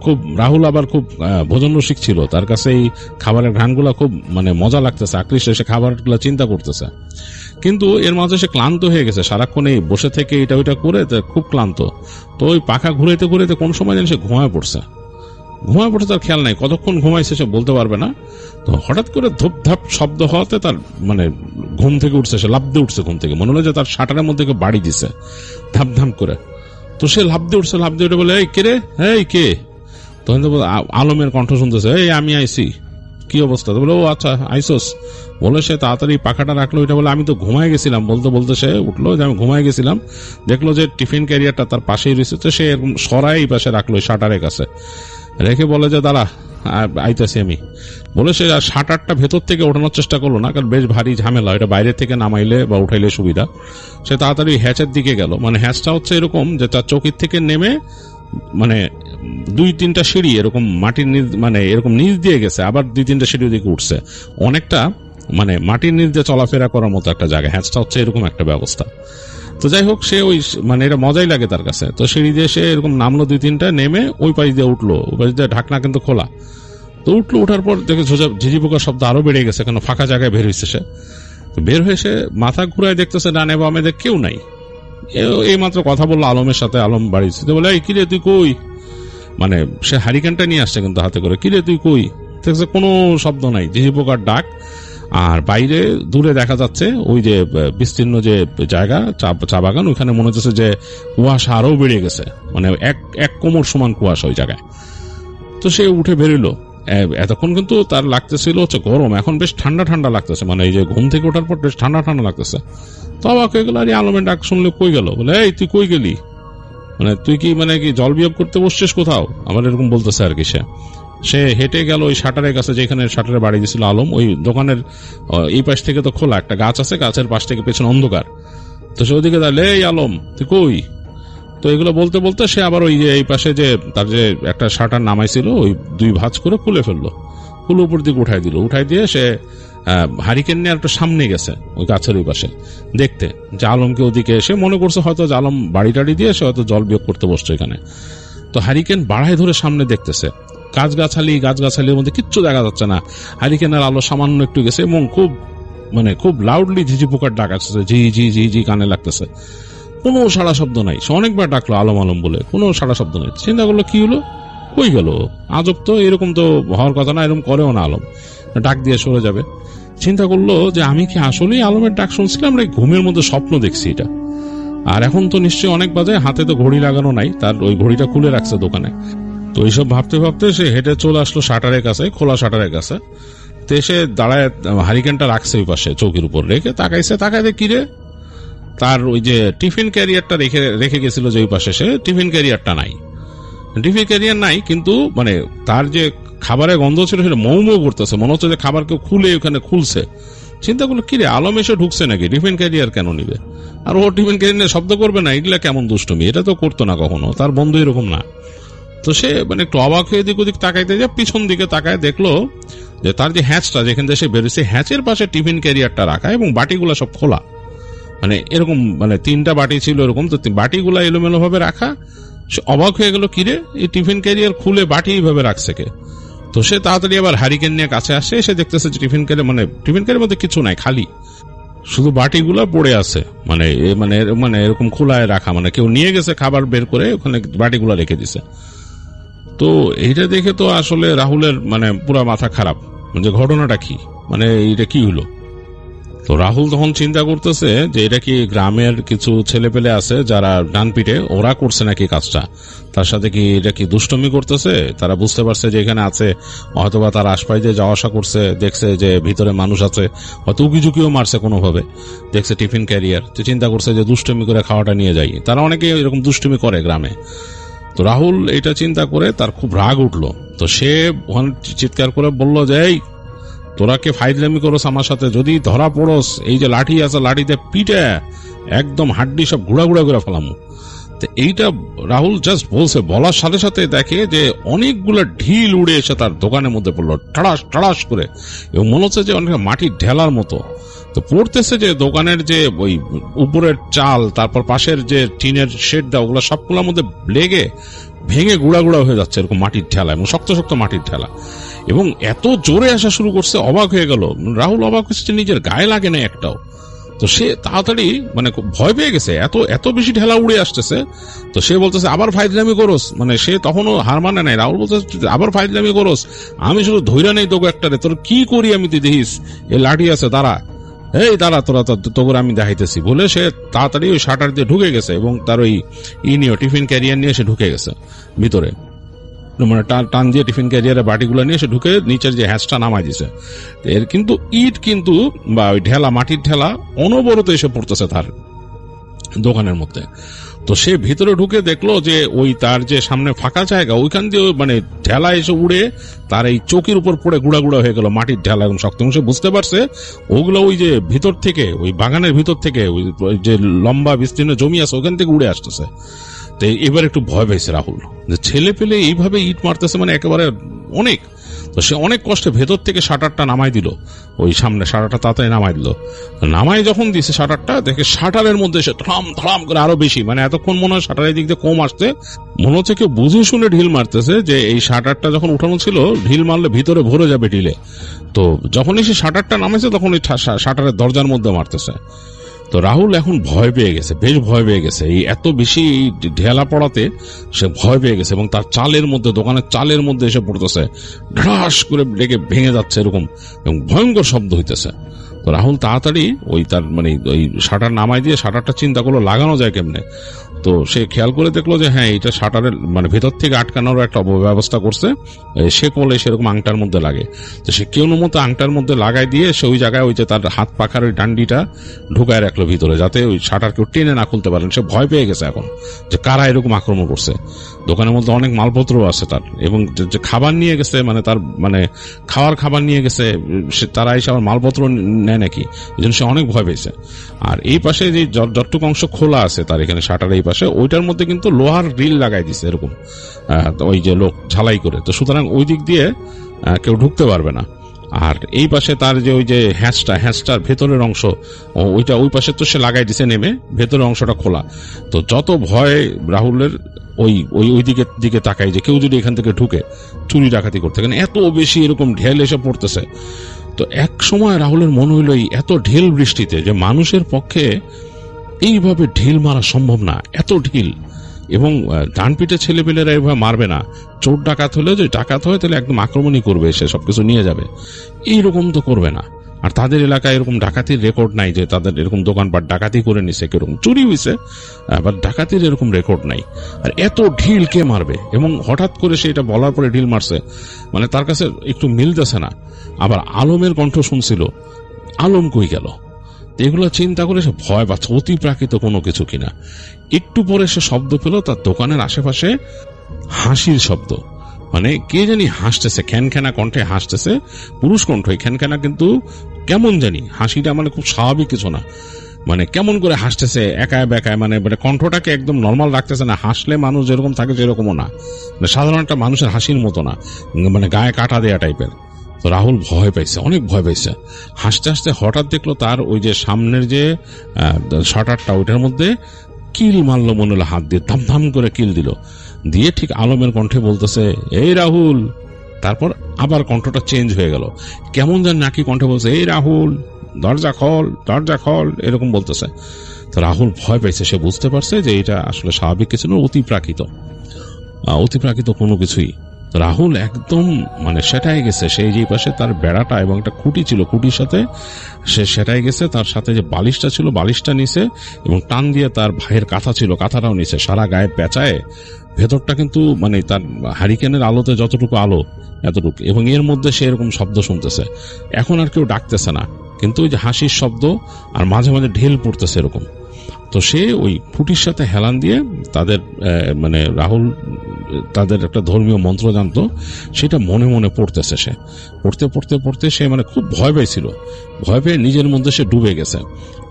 খুব, রাহুল আবার খুব ভোজন রসিক ছিল, তার কাছে এই খাবারের ঘ্রাণগুলা খুব মানে মজা লাগতেছে, আকৃষ্ট, সে খাবারগুলা চিন্তা করতেছে। কিন্তু এর মাঝে সে ক্লান্ত হয়ে গেছে, সারাক্ষণ এই বসে থেকে এটা ওইটা করে খুব ক্লান্ত। তো ওই পাখা ঘুরাইতে ঘুরাইতে কোন সময় যেন সে ঘুমায় পড়ছে, তার খেয়াল নাই কতক্ষণ ঘুমাইছে সে বলতে পারবে না। তো হঠাৎ করে ধূপধাপ শব্দ হওয়াতে তার মানে ঘুম থেকে উঠছে, সে লাফ দিয়ে উঠছে ঘুম থেকে, মনে হলো যে তার শাটারের মধ্যে কেউ বাড়ি দিছে ধাপ ধাপ করে। তো সে লাফ দিয়ে উঠছে, লাফ দিয়ে উঠে বলে এই কে রে, এই কে? তখন তো আলমের কণ্ঠ শুনতেছে, এই আমি আইসি, কি অবস্থা? তো বলে ও আচ্ছা আইসোস, বলে সে তাড়াতাড়ি পাখাটা রাখলো। এটা বলে আমি তো ঘুমায় গেছিলাম, বলতে বলতে সে উঠলো যে আমি ঘুমায় গেছিলাম। দেখলো যে টিফিন ক্যারিয়ারটা তার পাশেই রয়েছে, তো সে এরকম সরাই এই পাশে রাখলো শাটারের কাছে রেখে, বলে যে দাঁড়া আইতাছি আমি, বলে সে শাটারটা ভেতর থেকে ওঠানোর চেষ্টা করলো না, কারণ বেশ ভারী ঝামেলা, এটা বাইরে থেকে নামাইলে বা উঠাইলে সুবিধা। সে তাড়াতাড়ি হ্যাচের দিকে গেল, মানে হ্যাচটা হচ্ছে এরকম যে তার চৌকির থেকে নেমে মানে 2-3টা সিঁড়ি এরকম মাটির নিচ, মানে এরকম নিচ দিয়ে গেছে, আবার 2-3টা সিঁড়ি দিকে উঠছে, অনেকটা মানে মাটির নিচ দিয়ে চলাফেরা করার মতো একটা জায়গা। হ্যাচটা হচ্ছে এরকম একটা ব্যবস্থা। তো যাই হোক, সে ওই মানে এটা মজাই লাগে তার কাছে। তো সিঁড়ি দিয়ে সে এরকম নামলো, 2-3টা নেমে ওই পাশ দিয়ে উঠলো, ওই পাশ দিয়ে ঢাকনা কিন্তু খোলা। তো উঠলো, উঠার পর দেখে ঝিঝি পোকার শব্দ আরো বেড়ে গেছে, কেন ফাঁকা জায়গায় বের হয়েছে সে। বের হয়ে সে মাথা ঘুরায় দেখতেছে ডানে বামে কেউ নাই। এই মাত্র কথা বললো আলমের সাথে, আলম বাড়ি বলে এই কিরে তুই কই, মানে সে হারিকেনটা নিয়ে আসছে কিন্তু হাতে করে, কিরে তুই কই? দেখছে কোনো শব্দ নাই, ঝিঝি পোকার ডাক। আর বাইরে দূরে দেখা যাচ্ছে ওই যে বিস্তীর্ণ যে জায়গা, চা বাগান, ওইখানে মনে হচ্ছে যে কুয়াশা আরো বেড়ে গেছে, মানে এক কোমর সমান কুয়াশা ওই জায়গায়। তো সে উঠে বেরোলো। এতক্ষণ কিন্তু তার লাগতেছিল হচ্ছে গরম, এখন বেশ ঠান্ডা ঠান্ডা লাগতেছে, মানে এই যে ঘুম থেকে ওঠার পর বেশ ঠান্ডা ঠান্ডা লাগতেছে। তো অবাক হয়ে গেল, আরে আলমের ডাক শুনলে কই গেল, বলে এই তুই কই গেলি, মানে তুই কি মানে কি জল বিয়োগ করতে বসছিস কোথাও, আবার এরকম বলতেছে আর কি। সে হেঁটে গেল ওই শাটারের কাছে, যেখানে শাটারে বাড়ি দিয়েছিল আলম, ওই দোকানের এই পাশ থেকে তো খোলা একটা গাছ আছে, গাছের পাশ থেকে পেছনে অন্ধকার। তো সে ওদিকে দাঁড়ালে, এই আলম তুই কই। তো এগুলো বলতে বলতে সে আবার ওই যে এই পাশে যে তার যে একটা শাটার নামাইছিল ওই 2 ভাঁজ করে খুলে ফেললো, খুলে উপর দিকে উঠাই দিল। উঠাই দিয়ে সে হারিকেন নিয়ে একটু সামনে গেছে ওই গাছের ওই পাশে দেখতে যে আলমকে ওদিকে এসে মনে করছে হয়তো যে আলম বাড়ি টাড়ি দিয়ে সে হয়তো জল বিয়োগ করতে বসছে এখানে। তো হারিকেন বাড়াই ধরে সামনে দেখতেছে, গাছগাছালির মধ্যে কিচ্ছু দেখা যাচ্ছে না, হারিকেনের আলো সামান্য একটু গেছে এবং খুব লাউডলি ঝিঝি পোকার ডাক আসছে, ঝি ঝি ঝি ঝি কানে লাগতেছে, কোনো সাড়া শব্দ নাই। সে অনেকবার ডাকলো আলম আলম বলে, কোনো সাড়া শব্দ নেই। চিন্তা করলো কি হলো, কই গেল, আজব তো, এরকম তো হওয়ার কথা না, এরকম করেও না আলম, ডাক দিয়ে সরে যাবে। চিন্তা করলো যে আমি কি আসলেই আলমের ডাক শুনছিলাম, আমরা ঘুমের মধ্যে স্বপ্ন দেখছি এটা। আর এখন তো নিশ্চয়ই অনেক বাজে, হাতে তো ঘড়ি লাগানো নাই, তার ওই ঘড়িটা খুলে রাখছে দোকানে। তো এইসব ভাবতে ভাবতে সে হেঁটে চলে আসলো শাটারের কাছে, খোলা শাটারের কাছে। তো সে দাঁড়ায় হারিকেনটা রাখছে ওই পাশে চৌকির উপর রেখে, তাকাইতে কিরে, তার ওই যে টিফিন ক্যারিয়ারটা রেখে গেছিল যে ওই পাশে, সে টিফিন ক্যারিয়ারটা নাই। টিফিন ক্যারিয়ার নাই, কিন্তু মানে তার যে খাবারের গন্ধ ছিল সেটা মৌ মৌ করতেছে, মনে হচ্ছে যে খাবার কেউ খুলে ওখানে খুলছে। চিন্তা করলো কিরে, আলম এসে ঢুকছে নাকি, টিফিন ক্যারিয়ার কেন নিবে, আর ও টিফিন ক্যারিয়ার নিয়ে শব্দ করবে না, এগুলা কেমন দুষ্টুমি, এটা তো করতো না কখনো, তার বন্ধু এরকম না। তো সে মানে একটু অবাক হয়ে দিক ওদিক তাকাইতে যায়, পিছন দিকে তাকায় দেখলো যে তার যে হ্যাচটা যেখান থেকে সে বেরোছে, হ্যাচের পাশে টিফিন ক্যারিয়ারটা রাখা এবং বাটিগুলা সব খোলা, মানে এরকম মানে 3টা বাটি ছিল এরকম, তো বাটিগুলা এলোমেলো ভাবে রাখা। সে অবাক হয়ে গেল, কিরে এই টিফিন ক্যারিয়ার খুলে বাটি এইভাবে রাখছে কে। তো সে তাড়াতাড়ি আবার হারিকেন নিয়ে কাছে আসে, সে দেখতেছে যে টিফিন ক্যারিয়ার মধ্যে কিছু নাই, খালি, শুধু বাটিগুলা পড়ে আছে, মানে মানে এরকম খোলায় রাখা, মানে কেউ নিয়ে গেছে খাবার বের করে ওখানে বাটিগুলা রেখে দিছে। তো এইটা দেখে তো আসলে রাহুলের মানে পুরা মাথা খারাপ, যে ঘটনাটা কি, মানে এটা কি হলো। তো রাহুল তখন চিন্তা করতেছে যে এটা কি গ্রামের কিছু ছেলে পেলে আছে যারা ডান পিঠে, ওরা করছে নাকি কাজটা, তার সাথে কি এটা কি দুষ্টমি করতেছে, তারা বুঝতে পারছে যে এখানে আছে, হয়তোবা তার আশপাশ দিয়ে যাওয়া আসা করছে, দেখছে যে ভিতরে মানুষ আছে, হয়তো উকিঝুঁকিও মারছে কোনোভাবে, দেখছে টিফিন ক্যারিয়ার, তো চিন্তা করছে যে দুষ্টমি করে খাওয়াটা নিয়ে যাই, তারা অনেকে এরকম দুষ্টমি করে গ্রামে। তো রাহুল এটা চিন্তা করে তার খুব রাগ উঠলো। তো সে চিৎকার করে বলল যে এই তোরা কে ফাইজলামি করোস আমার সাথে, যদি ধরা পড়োস এই যে লাঠি আছে, লাঠিতে পিটে একদম হাড্ডি সব গুড়া গুড়া করে ফেলাম। তো এইটা রাহুল জাস্ট বলছে, বলার সাথে সাথে দেখে যে অনেকগুলো ঢিল উড়ে এসে তার দোকানের মধ্যে পড়লো ঠাড়াস ঠাড়াস করে, এবং মনে হচ্ছে যে অনেক মাটির ঢেলার মতো। তো পড়তেছে যে দোকানের যে ওই উপরের চাল, তারপর পাশের যে টিনের শেড দেওয়া, ওগুলো সবগুলোর মধ্যে লেগে ভেঙে গুড়া গুড়া হয়ে যাচ্ছে, এরকম মাটির ঠেলা এবং শক্ত শক্ত মাটির ঠেলা, এবং এত জোরে আসা শুরু করছে। অবাক হয়ে গেল রাহুল, অবাক হচ্ছে নিজের গায়ে লাগে না একটাও। তো সে তাড়াতাড়ি মানে ভয় পেয়ে গেছে, এত এত বেশি ঢেলা উড়ে আসতেছে। তো সে বলতেছে আবার ফাইজলামি করোস, মানে সে তখনও হার মানে নাই। রাহুল বলতেছে আবার ফাইজলামি করোস, আমি শুধু ধৈর্য নেই তোকে একটারে, তোর কি করি আমি, তুই দেখিস এ লাঠি আছে, দাঁড়া এই দাঁড়া, তোরা তোর আমি দেখাইতেছি বলে সে তাড়াতাড়ি ওই শাটার দিয়ে ঢুকে গেছে এবং তার ওই নিয়ে টিফিন ক্যারিয়ার নিয়ে সে ঢুকে গেছে ভিতরে, মানে টান দিয়ে টিফিন ক্যারিয়ারের বাটিগুলো নিয়ে সে ঢুকে নিচের যে হ্যাচটা নামাই দিছে। এর কিন্তু ইট কিন্তু বা ওই ঢেলা, মাটির ঢেলা অনবরত এসে পড়তেছে তার দোকানের মধ্যে। তো সে ভিতরে ঢুকে দেখলো যে ওই তার যে সামনে ফাঁকা জায়গা, ওইখান দিয়ে মানে ঢেলা এসে উড়ে তার এই চৌকির উপর পড়ে গুড়া গুড়া হয়ে গেল, মাটির ঢেলা এবং শক্ত। সে বুঝতে পারছে ওগুলো ওই যে ভিতর থেকে, ওই বাগানের ভিতর থেকে, ওই যে লম্বা বিস্তীর্ণ জমি আছে ওখান থেকে উড়ে আসতেছে। তো এবার একটু ভয় পেয়েছে রাহুল, যে ছেলে পেলে এইভাবে ইট মারতেছে, মানে একেবারে অনেক। তো সে অনেক কষ্টে ভেতর থেকে শাটারটা নামাই দিল, ওই সামনে শাটারটা তাড়াতাড়ি নামাই দিল। নামাই যখন দিছে শাটারটা, দেখে শাটারের মধ্যে এসে ধড়াম ধড়াম করে আরো বেশি, মানে এতক্ষণ মনে হয় শাটারের দিক দিয়ে কম আসছে, মনে হচ্ছে কেউ বুঝে শুনে ঢিল মারতেছে, যে এই শাটারটা যখন উঠানো ছিল ঢিল মারলে ভিতরে ভরে যাবে ঢিলে। তো যখনই সে শাটারটা নামাইছে তখন ওই শাটারের দরজার মধ্যে মারতেছে। তো রাহুল এখন ভয় পেয়ে গেছে, বেশ ভয় পেয়ে গেছে, এই এত বেশি ঢেলা পড়াতে সে ভয় পেয়ে গেছে, এবং তার চালের মধ্যে, দোকানের চালের মধ্যে এসে পড়তেছে, ঢাস করে ডেকে ভেঙে যাচ্ছে এরকম, এবং ভয়ঙ্কর শব্দ হইতেছে। তো রাহুল তাড়াতাড়ি ওই তার মানে ওই শাটার নামাই দিয়ে শাটারটা চিন্তা করলো লাগানো যায় কেমনে। তো সে খেয়াল করে দেখলো যে হ্যাঁ এটা শাটারের মানে ভেতর থেকে আটকানোর একটা ব্যবস্থা করছে, সে করলে সেরকম আংটার মধ্যে লাগে। তো সে কেউ মতো আংটার মধ্যে লাগাই দিয়ে সে ওই জায়গায় ওই যে তার হাত পাখার ওই ডান্ডিটা ঢুকায় রাখলো ভিতরে, যাতে ওই শাটার কেউ টেনে না খুলতে পারেন। সে ভয় পেয়ে গেছে এখন যে কারা এরকম আক্রমণ করছে। দোকানের মধ্যে অনেক মালপত্র আছে তার, এবং যে খাবার নিয়ে গেছে মানে তার মানে খাবার নিয়ে গেছে, তারা এসে আবার মালপত্র নেয় নাকি, এই জন্য সে অনেক ভয় পেয়েছে। আর এই পাশে যে যতটুক অংশ খোলা আছে তার এখানে শাটার এই পাশে, ওইটার মধ্যে কিন্তু লোহার রিল লাগাই দিছে এরকম, ওই যে লোক ঝালাই করে। তো সুতরাং ওই দিক দিয়ে কেউ ঢুকতে পারবে না। আর এই পাশে তার যে ওই যে হ্যাঁচটার ভেতরের অংশ, ওইটা ওই পাশে তো সে লাগাই দিছে নেমে, ভেতরের অংশটা খোলা। তো যত ভয় রাহুলের ওই দিকে তাকাই যে কেউ যদি এখান থেকে ঢুকে চুরি ডাকাতি করতে, কারণ এত বেশি এরকম ঢেল এসে পড়তেছে। তো এক সময় রাহুলের মনে হইল এত ঢিল বৃষ্টিতে যে মানুষের পক্ষে এইভাবে ঢিল মারা সম্ভব না, এত ঢিল। এবং ডান পিঠে ছেলেপেলেরা এইভাবে মারবে না। চোর ডাকাত হলে যদি ডাকাত হয় তাহলে একদম আক্রমণই করবে, সে সবকিছু নিয়ে যাবে, এইরকম তো করবে না। আর তাদের এলাকায় এরকম ডাকাতির রেকর্ড নাই যে তাদের এরকম দোকানপাট ডাকাতি করে নিছে, কিরকম চুরি হয়েছে, বাট ডাকাতির এরকম রেকর্ড নাই। আর এত ঢিল কে মারবে? এবং হঠাৎ করে সে এটা বলার পরে ঢিল মারছে, মানে তার কাছে একটু মিলতেছে না। আবার আলমের কণ্ঠ শুনছিল, আলম কই গেল? এগুলো চিন্তা করে সে ভয় পাচ্ছে অতি প্রাকৃত কোনো কিছু কিনা। একটু পরে সে শব্দ পেল তার দোকানের আশেপাশে হাসির শব্দ, মানে কে জানি হাসতেছে, খ্যানখ্যানা কণ্ঠে হাসতেছে, পুরুষ কণ্ঠ। খ্যানখ্যানা কিন্তু কেমন জানি হাসিটা মানে খুব স্বাভাবিক কিছু না, মানে কেমন করে হাসতেছে একায় বেকায়, মানে কণ্ঠটাকে একদম নর্মাল রাখতেছে না। হাসলে মানুষ যেরকম থাকে সেরকমও না, সাধারণ একটা মানুষের হাসির মতো না, মানে গায়ে কাটা দেয়া টাইপের। তো রাহুল ভয় পাইছে, অনেক ভয় পাইছে। হাসতে হাসতে হঠাৎ দেখলো তার ওই যে সামনের যে শাটারটা, ওইটার মধ্যে কিল মারলো মনে হলো, হাত দিয়ে ধাম ধাম করে কিল দিল, দিয়ে ঠিক আলমের কণ্ঠে বলতেছে, এই রাহুল। তারপর আবার কণ্ঠটা চেঞ্জ হয়ে গেল, কেমন যেন নাকি কণ্ঠে বলছে, এই রাহুল দরজা খোল, দরজা খোল, এরকম বলতেছে। তো রাহুল ভয় পাইছে, সে বুঝতে পারছে যে এটা আসলে স্বাভাবিক কিছু না, অতিপ্রাকৃত কোনো কিছুই। রাহুল একদম মানে সেটাই গেছে, সেই যে পাশে তার বেড়াটা এবং একটা খুঁটি ছিল, খুঁটির সাথে সে সেটাই গেছে, তার সাথে যে বালিশটা ছিল বালিশটা নিছে, এবং টান দিয়ে তার ভাইয়ের কাঁথা ছিল কাঁথাটাও নিছে, সারা গায়ে পেঁচায়। ভেতরটা কিন্তু মানে তার হারিকেনের আলোতে যতটুকু আলো এতটুকু, এবং এর মধ্যে সে এরকম শব্দ শুনতেছে। এখন আর কেউ ডাকতেছে না, কিন্তু ওই যে হাসির শব্দ আর মাঝে মাঝে ঢেল পড়তেছে এরকম। তো সে ওই ফুটির সাথে হেলান দিয়ে তাদের মানে রাহুল তাদের একটা ধর্মীয় মন্ত্র জানতো, সেটা মনে মনে পড়তেছে। সে পড়তে পড়তে পড়তে সে মানে খুব ভয় পেয়েছিল, ভয় পেয়ে নিজের মধ্যে সে ডুবে গেছে।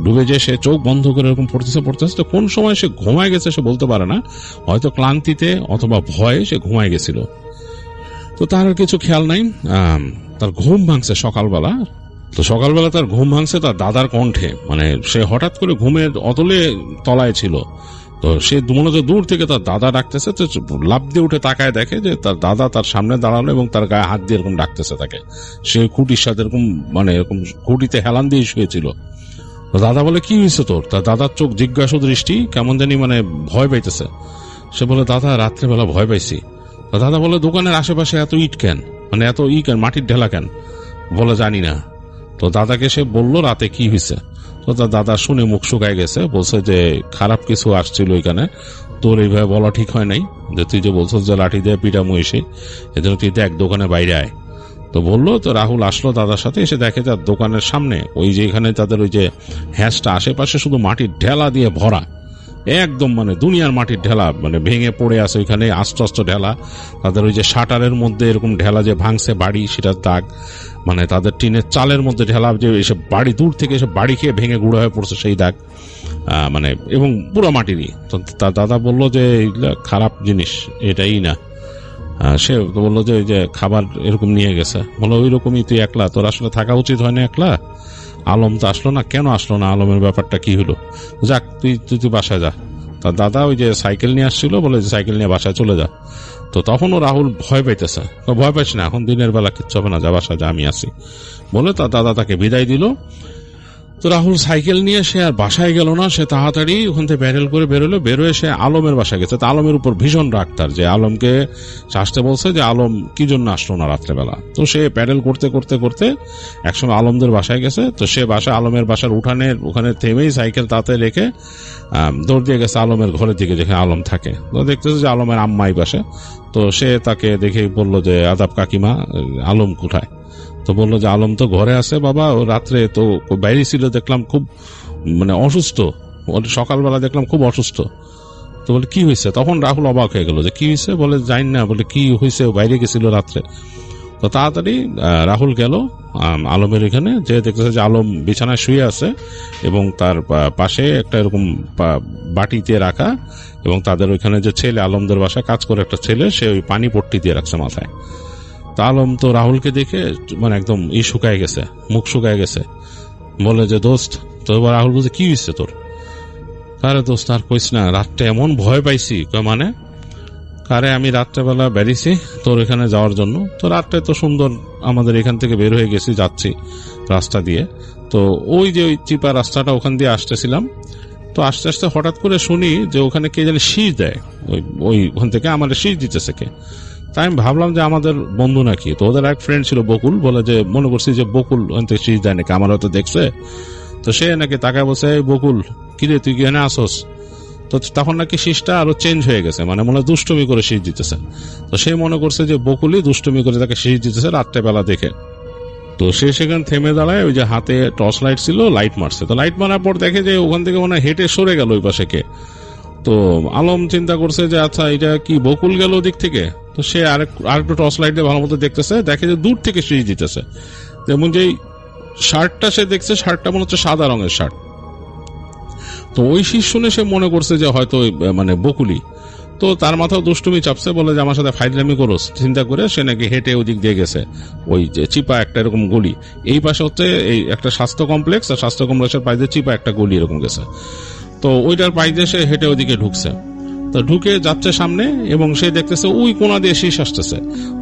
ডুবে যে সে চোখ বন্ধ করে এরকম পড়তেছে। তো কোন সময় সে ঘুমায় গেছে সে বলতে পারে না, হয়তো ক্লান্তিতে অথবা ভয়ে সে ঘুমায় গেছিল। তো তার আর কিছু খেয়াল নাই। তার ঘুম ভাঙছে সকালবেলা। তো সকালবেলা তার ঘুম ভাঙছে তার দাদার কণ্ঠে, মানে সে হঠাৎ করে ঘুমের অতলে তলায় ছিল। তো সে মূলত দূর থেকে তার দাদা ডাকতেছে, তো লাফ দিয়ে উঠে তাকায় দেখে যে তার দাদা তার সামনে দাঁড়ালো এবং তার গায়ে হাত দিয়ে এরকম ডাকতেছে তাকে। সে খুঁটির সাথে এরকম মানে এরকম খুঁটিতে হেলান দিয়ে শুয়েছিল। তো দাদা বলে, কি হয়েছে তোর? তার দাদার চোখ জিজ্ঞাসা দৃষ্টি, কেমন জানি মানে ভয় পাইতেছে। সে বলে, দাদা রাত্রেবেলা ভয় পাইছি। তো দাদা বলে, দোকানের আশেপাশে এত ইট কেন, মানে এত কেন, মাটির ঢেলা কেন? বলে, জানি না। তো দাদাকে সে বললো রাতে কি হয়েছে। তো তার দাদা শুনে মুখ শুকায় গেছে, বলছে যে খারাপ কিছু আসছিল এখানে, তোর এইভাবে বলা ঠিক হয় নাই, যে তুই যে বলছিস যে লাঠি দিয়ে পিটামু এসে, এজন্য তুই দেখ দোকানে বাইরে আয়। তো বললো, তো রাহুল আসলো দাদার সাথে, এসে দেখে তার দোকানের সামনে ওই যে এখানে তাদের ওই যে হ্যাঁচটা আশেপাশে শুধু মাটির ঢেলা দিয়ে ভরা, একদম মানে দুনিয়ার মাটির ঢেলা, মানে ভেঙে পড়ে আছে ওইখানে আস্ত আস্ত ঢেলা। তাদের ওই যে শাটারের মধ্যে এরকম ঢেলা যে ভাঙছে বাড়ি, সেটার দাগ, মানে তাদের টিনের চালের মধ্যে ঢেলা যে এসে বাড়ি দূর থেকে এসে বাড়ি খেয়ে ভেঙে গুঁড়ো হয়ে পড়ছে সেই দাগ, মানে এবং পুরো মাটিরই। তো তার দাদা বললো যে এইগুলা খারাপ জিনিস, এটাই না। সে বললো যে ওই যে খাবার এরকম নিয়ে গেছে। বললো, ওই রকমই তুই একলা, তোর আসলে থাকা উচিত হয় না একলা। আলম তো আসলো না, কেন আসলো না, আলমের ব্যাপারটা কি হলো? যাক, তুই বাসায় যা। তার দাদা ওই যে সাইকেল নিয়ে আসছিল, বলে যে সাইকেল নিয়ে বাসায় চলে যা। তো তখনও রাহুল ভয় পাইতেছে, ভয় পাইছি না, এখন দিনের বেলা কিচ্ছু হবে না, যা বাসায় যা, আমি আসি বলে তার দাদা তাকে বিদায় দিল। তো রাহুল সাইকেল নিয়ে সে আর বাসায় গেল না, সে তাড়াতাড়ি ওখান থেকে প্যাডেল করে বেরোয় সে আলমের বাসায় গেছে। তো আলমের উপর ভীষণ রাগ তার, যে আলমকে আসতে বলছে, যে আলম কি জন্য আসলো না রাত্রেবেলা। তো সে প্যাডেল করতে করতে করতে একসময় আলমদের বাসায় গেছে। তো সে আলমের বাসার ওখানে থেমেই সাইকেল তাতে রেখে দৌড় দিয়ে গেছে আলমের ঘরের দিকে, যেখানে আলম থাকে। তো দেখতেছে যে আলমের আম্মাই বাসে। তো সে তাকে দেখে বলল যে আদাব কাকিমা, আলম কোথায়? তো বললো যে আলম তো ঘরে আছে বাবা, ও রাত্রে তো বাইরে ছিল, দেখলাম খুব অসুস্থ, সকালবেলা দেখলাম খুব অসুস্থ। তো বলে কি হয়েছে? তখন রাহুল অবাক হয়ে গেল যে কি হয়েছে, বলে জানি না, বলে কি হয়েছে, বাইরে গেছিল রাত্রে। তো তাড়াতাড়ি রাহুল গেল আলমের এখানে, যে দেখতেছে যে আলম বিছানায় শুয়ে আছে এবং তার পাশে একটা এরকম বাটিতে রাখা, এবং তাদের ওইখানে যে ছেলে আলমদের বাসায় কাজ করে একটা ছেলে, সে ওই পানি পট্টি দিয়ে রাখছে মাথায়। তা আলম তো রাহুলকে দেখে একদম শুকায় গেছে, মুখ শুকায় গেছে, বলে যে দোস্ত। তো এবার রাহুল বলছে কি হয়েছে তোর? কারে দোস্ত আর কইস না, রাতটা এমন ভয় পাইছি। মানে কারে আমি রাত্রেবেলা বেরিয়েছি তোর এখানে যাওয়ার জন্য, তো রাতটা তো সুন্দর, আমাদের এখান থেকে বের হয়ে গেছি, যাচ্ছি রাস্তা দিয়ে। তো ওই যে ওই চিপা রাস্তাটা, ওখান দিয়ে আসতেছিলাম। তো আস্তে আস্তে হঠাৎ করে শুনি যে ওখানে কে জানি শীষ দেয়, ওইখান থেকে আমার শীষ দিতেছে কে। তাই আমি ভাবলাম যে আমাদের বন্ধু নাকি। তো ওদের এক ফ্রেন্ড ছিল বকুল, বলে যে মনে করছি যে বকুল ওখান থেকে শীষ দেয় নাকি, আমার হয়তো দেখছে। তো সে নাকি তাকায় বলছে, এই বকুল কিরে তুই কি এনে আসোস? তো তখন নাকি শীষটা আরো চেঞ্জ হয়ে গেছে, মনে দুষ্টুমি করে শীষ দিতেছে। তো সে মনে করছে যে বকুলই দুষ্টুমি করে তাকে শীষ দিতেছে রাত্রেবেলা দেখে। তো সে সেখানে থেমে দাঁড়ায়, ওই যে হাতে টর্চ লাইট ছিল, লাইট মারছে। তো লাইট মারার পর দেখে যে ওখান থেকে হেঁটে সরে গেল ওই পাশে কে। তো আলম চিন্তা করছে যে আচ্ছা এটা কি বকুল গেল ওদিক থেকে। তো সে আরেকটু টর্চ লাইট দিয়ে ভালো মতো দেখতেছে, দেখে যে দূর থেকে শীষ দিতেছে। যেমন যে শার্টটা সে দেখছে, শার্টটা মনে হচ্ছে সাদা রঙের শার্ট। তো ওই শীষ শুনে সে মনে করছে যে হয়তো বকুলি। তো তার মাথাও দুষ্টুমি চাপছে, বলে যে আমার সাথে ফাইজলামি করোস। চিন্তা করে সে নাকি হেঁটে ওদিক দিয়ে গেছে, ওই যে চিপা একটা এরকম গলি, এই পাশে হচ্ছে এই একটা স্বাস্থ্য কমপ্লেক্স, আর স্বাস্থ্য কমপ্লেক্সের পাশে চিপা একটা গলি এরকম গেছে। তো ওইটার পাশ দিয়ে সে হেঁটে ওদিকে ঢুকছে। তো ঢুকে যাচ্ছে সামনে, এবং সে দেখতেছে ওই কোণা দিয়ে শীষ আসতেছে।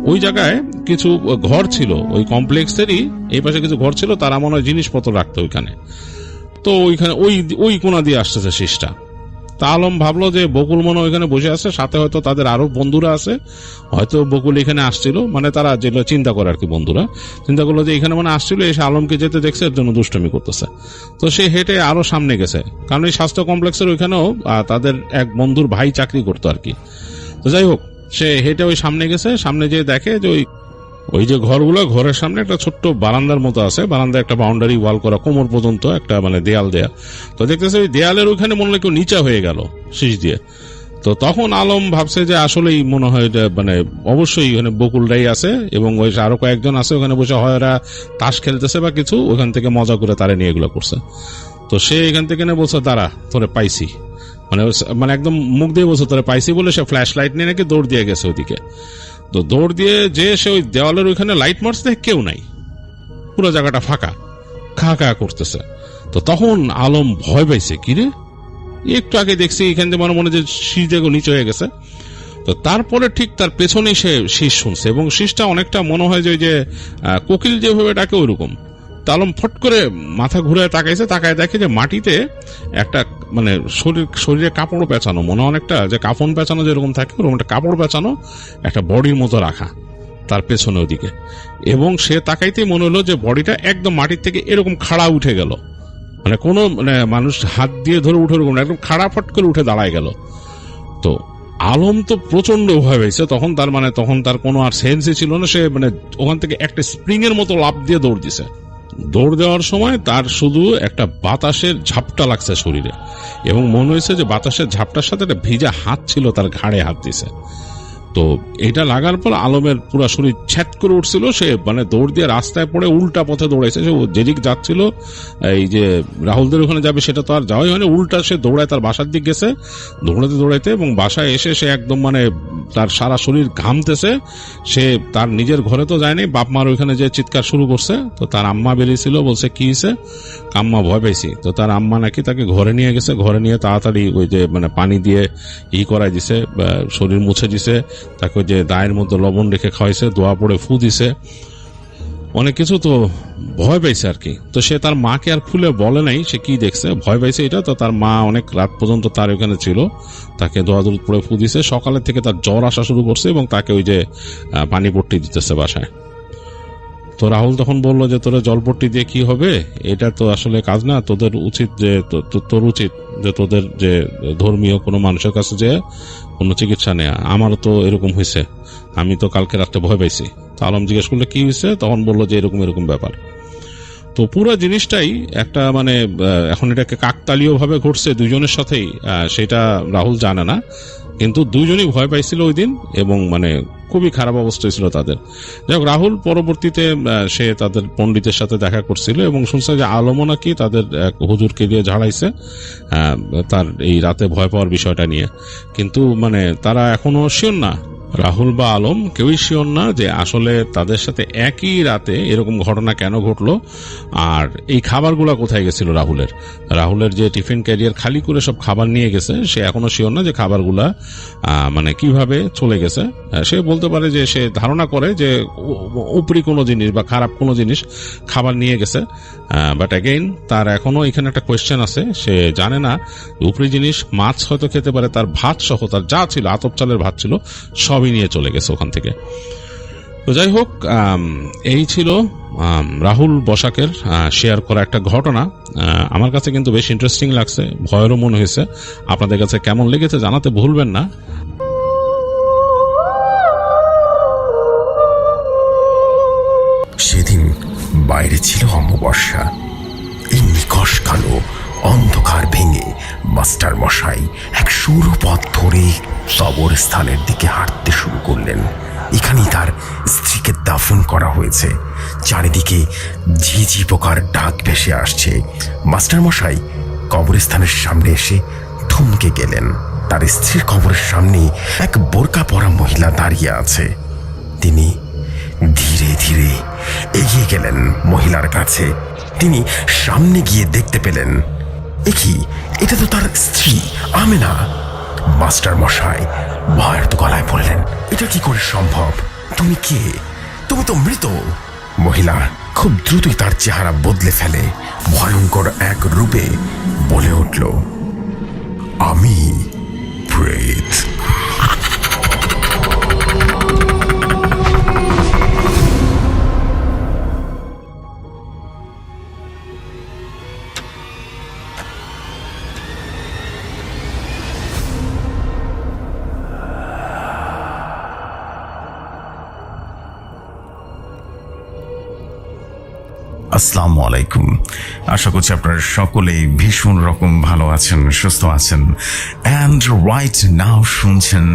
ওই জায়গায় কিছু ঘর ছিল, ওই কমপ্লেক্সেরই এই পাশে কিছু ঘর ছিল, তারা মনে হয় জিনিসপত্র রাখতো ওইখানে। তো ওইখানে ওই কোণা দিয়ে আসতেছে শীষটা। তা আলম ভাবলো যে বকুল মনে ওইখানে বসে আছে, সাথে হয়তো তাদের আরো বন্ধুরা আছে, হয়তো বকুল এখানে আসছিল, তারা যেগুলো চিন্তা করে আর কি, বন্ধুরা চিন্তা করলো যে এখানে আসছিল, এসে আলমকে যেতে দেখছে, এর জন্য দুষ্টমি করতেছে। তো সে হেঁটে আরো সামনে গেছে, কারণ এই স্বাস্থ্য কমপ্লেক্সের ওইখানেও তাদের এক বন্ধুর ভাই চাকরি করতো আর কি। তো যাই হোক, সে হেঁটে ওই সামনে গেছে, সামনে যেয়ে দেখে যে ওই যে ঘরগুলো, ঘরের সামনে একটা ছোট্ট বারান্দার মতো আছে, বারান্দায় একটা বাউন্ডারি ওয়াল করা, কোমর পর্যন্ত একটা দেয়াল দেয়া। তো দেখতেছে ওই দেয়ালের ওইখানে মনে হয় কেউ নিচা হয়ে গেল শীষ দিয়ে। তো তখন আলম ভাবছে যে আসলেই মনে হয় অবশ্যই ওখানে বকুলরাই আছে, এবং ওই আরো কয়েকজন আছে ওখানে বসে, হয় ওরা তাস খেলতেছে বা কিছু, ওখান থেকে মজা করে তারা নিয়ে এগুলো করছে। তো সে এখান থেকে বলছে দাঁড়া তোরে পাইছি, একদম মুখ দিয়ে বলছে তোরে পাইছি, বলে সে ফ্ল্যাশ লাইট নিয়ে নাকি দৌড় দিয়ে গেছে ওইদিকে। তো দৌড় দিয়ে যে সে ওই দেওয়ালের ওইখানে লাইট মারছে, কেউ নাই, পুরো জায়গাটা ফাঁকা, খা খা করতেছে। তো তখন আলম ভয় পাইছে, কিরে একটু আগে দেখছি এখান থেকে মনে যে শীষ দেখো নিচে হয়ে গেছে। তো তারপরে ঠিক তার পেছনেই সে শীষ শুনছে, এবং শীষটা অনেকটা মনে হয় যে কোকিল যেভাবে ডাকে ওইরকম। আলম ফট করে মাথা ঘুরে তাকাইছে, তাকায় দেখে যে মাটিতে একটা শরীরে কাপড় পেঁচানো, মনে অনেকটা যে কাফন পেঁচানো যেরকম থাকে ওরকম একটা কাপড় পেঁচানো একটা বডির মতো রাখা তার পেছনে ওদিকে। এবং সে তাকাইতেই মনে হলো যে বডিটা একদম মাটির থেকে এরকম খাড়া উঠে গেল, কোনো মানুষ হাত দিয়ে ধরে উঠে এরকম একদম খাড়া ফট করে উঠে দাঁড়ায় গেল। তো আলম তো প্রচন্ড ভয় পেয়েছে তখন, তখন তার কোনো আর সেন্সই ছিল না। সে ওখান থেকে একটা স্প্রিং এর মতো লাফ দিয়ে দৌড় দিছে। দৌড় দেওয়ার সময় তার শুধু একটা বাতাসের ঝাপটা লাগছে শরীরে, এবং মনে হয়েছে যে বাতাসের ঝাপটার সাথে একটা ভিজা হাত ছিল তার ঘাড়ে হাত দিছে। তো এটা লাগার পর আলমের পুরো শরীর ছ্যাট করে উঠছিল। সে দৌড় দিয়ে রাস্তায় পড়ে উল্টা পথে দৌড়াইছে। সে যেদিক যাচ্ছিল, এই যে রাহুলদের ওখানে যাবে সেটা তো আর যাওয়াই হয়নি, উল্টা সে দৌড়ায় তার বাসার দিক গেছে, দৌড়াতে দৌড়াইতে, এবং বাসায় এসে সে একদম তার সারা শরীর ঘামতেছে। সে তার নিজের ঘরে তো যায়নি, বাপ মার ওইখানে যে চিৎকার শুরু করছে। তো তার আম্মা বেরিয়েছিল, বলছে কি হয়েছে? আম্মা ভয় পাইছি। তো তার আম্মা নাকি তাকে ঘরে নিয়ে গেছে, ঘরে নিয়ে তাড়াতাড়ি ওই যে পানি দিয়ে করাই দিছে, শরীর মুছে দিছে, তাকে যে দায়ের মধ্যে লবণ রেখে খাওয়াইছে, দোয়া পড়ে ফু দিছে। অনেক কিছু তো ভয় পাইছে আর কি। তো সে তার মাকে আর খুলে বলে নাই সে কি দেখছে, ভয় পাইছে এটা। তো তার মা অনেক রাত পর্যন্ত তার ওখানে ছিল, তাকে দোয়াদুল পড়ে ফু দিছে। সকালের থেকে তার জ্বর আসা শুরু করছে এবং তাকে ওই যে পানি পট্টি দিতেছে বাসায়। তো রাহুল তখন বললো যে তোরা জলপট্টি দিয়ে কি হবে, এটা তো আসলে কাজ না, তোদের উচিত যে তোর উচিত যে তোদের যে ধর্মীয় কোনো মানুষের কাছে যে কোনো চিকিৎসা নেয়া। আমারও তো এরকম হয়েছে, আমি তো কালকে রাত্রে ভয় পাইছি। তো আলম জিজ্ঞেস করলে কি হয়েছে, তখন বললো যে এরকম এরকম ব্যাপার। তো পুরো জিনিসটাই একটা মানে এখন এটাকে কাকতালীয় ভাবে ঘটছে দুজনের সাথেই, সেটা রাহুল জানে না, কিন্তু দুজনই ভয় পাইছিল ওই দিন এবং মানে খুবই খারাপ অবস্থা ছিল তাদের। যাই হোক, রাহুল পরবর্তীতে সে তাদের পণ্ডিতের সাথে দেখা করছিল এবং শুনছে যে আলমও নাকি তাদের এক হুজুরকে দিয়ে ঝাড়াইছে তার এই রাতে ভয় পাওয়ার বিষয়টা নিয়ে। কিন্তু মানে তারা এখনো শিওর না, রাহুল বা আলম কেউই শিওর না যে আসলে তাদের সাথে একই রাতে এরকম ঘটনা কেন ঘটলো, আর এই খাবারগুলা কোথায় গেছিল রাহুলের যে টিফিন ক্যারিয়ার খালি করে সব খাবার নিয়ে গেছে, সে এখনো শিওর না যে খাবারগুলা মানে কিভাবে চলে গেছে। সে বলতে পারে যে সে ধারণা করে যে উপরি কোনো জিনিস বা খারাপ কোনো জিনিস খাবার নিয়ে গেছে, বাট অ্যাগেইন তার এখনো এখানে একটা কোয়েশ্চেন আছে, সে জানে না উপরি জিনিস মাছ হয়তো খেতে পারে, তার ভাত সহ তার যা ছিল আতপ চালের ভাত ছিল সবই নিয়ে চলে গেছে ওখান থেকে। তো যাই হোক, এই ছিল রাহুল বসাকের শেয়ার করা একটা ঘটনা। আমার কাছে কিন্তু বেশ ইন্টারেস্টিং লাগছে, ভয়েরও মনে হয়েছে। আপনাদের কাছে কেমন লেগেছে জানাতে ভুলবেন না। সেদিন বাইরে ছিল অমাবস্যা। এই নিকষ কালো অন্ধকার ভেঙে মাস্টার মশাই এক সরু পথ ধরে কবরস্থানের দিকে হাঁটতে শুরু করলেন। এখানেই তার স্ত্রীকে দাফন করা হয়েছে। চারিদিকে ঝিঝি পোকার ডাক ভেসে আসছে। মাস্টার মশাই কবরস্থানের সামনে এসে থমকে গেলেন। তার স্ত্রীর কবরের সামনে এক বোরকা পরা মহিলা দাঁড়িয়ে আছে। তিনি ধীরে ধীরে এগিয়ে গেলেন মহিলার কাছে। তিনি সামনে গিয়ে দেখতে পেলেন, এ কি, এটা তো তার স্ত্রী আমেনা। মাস্টার মশাই ভয়ার্ত গলায় বললেন, এটা কি করে সম্ভব? তুমি কে? তুমি তো মৃত। মহিলা খুব দ্রুতই তার চেহারা বদলে ফেলে, ভয়ঙ্কর এক রূপে বলে উঠল, আমি প্রেত। আসসালামু আলাইকুম। আশা করছি আপনারা সকলেই ভীষণ রকম ভালো আছেন, সুস্থ আছেন। অ্যান্ড রাইট নাও শুনছেন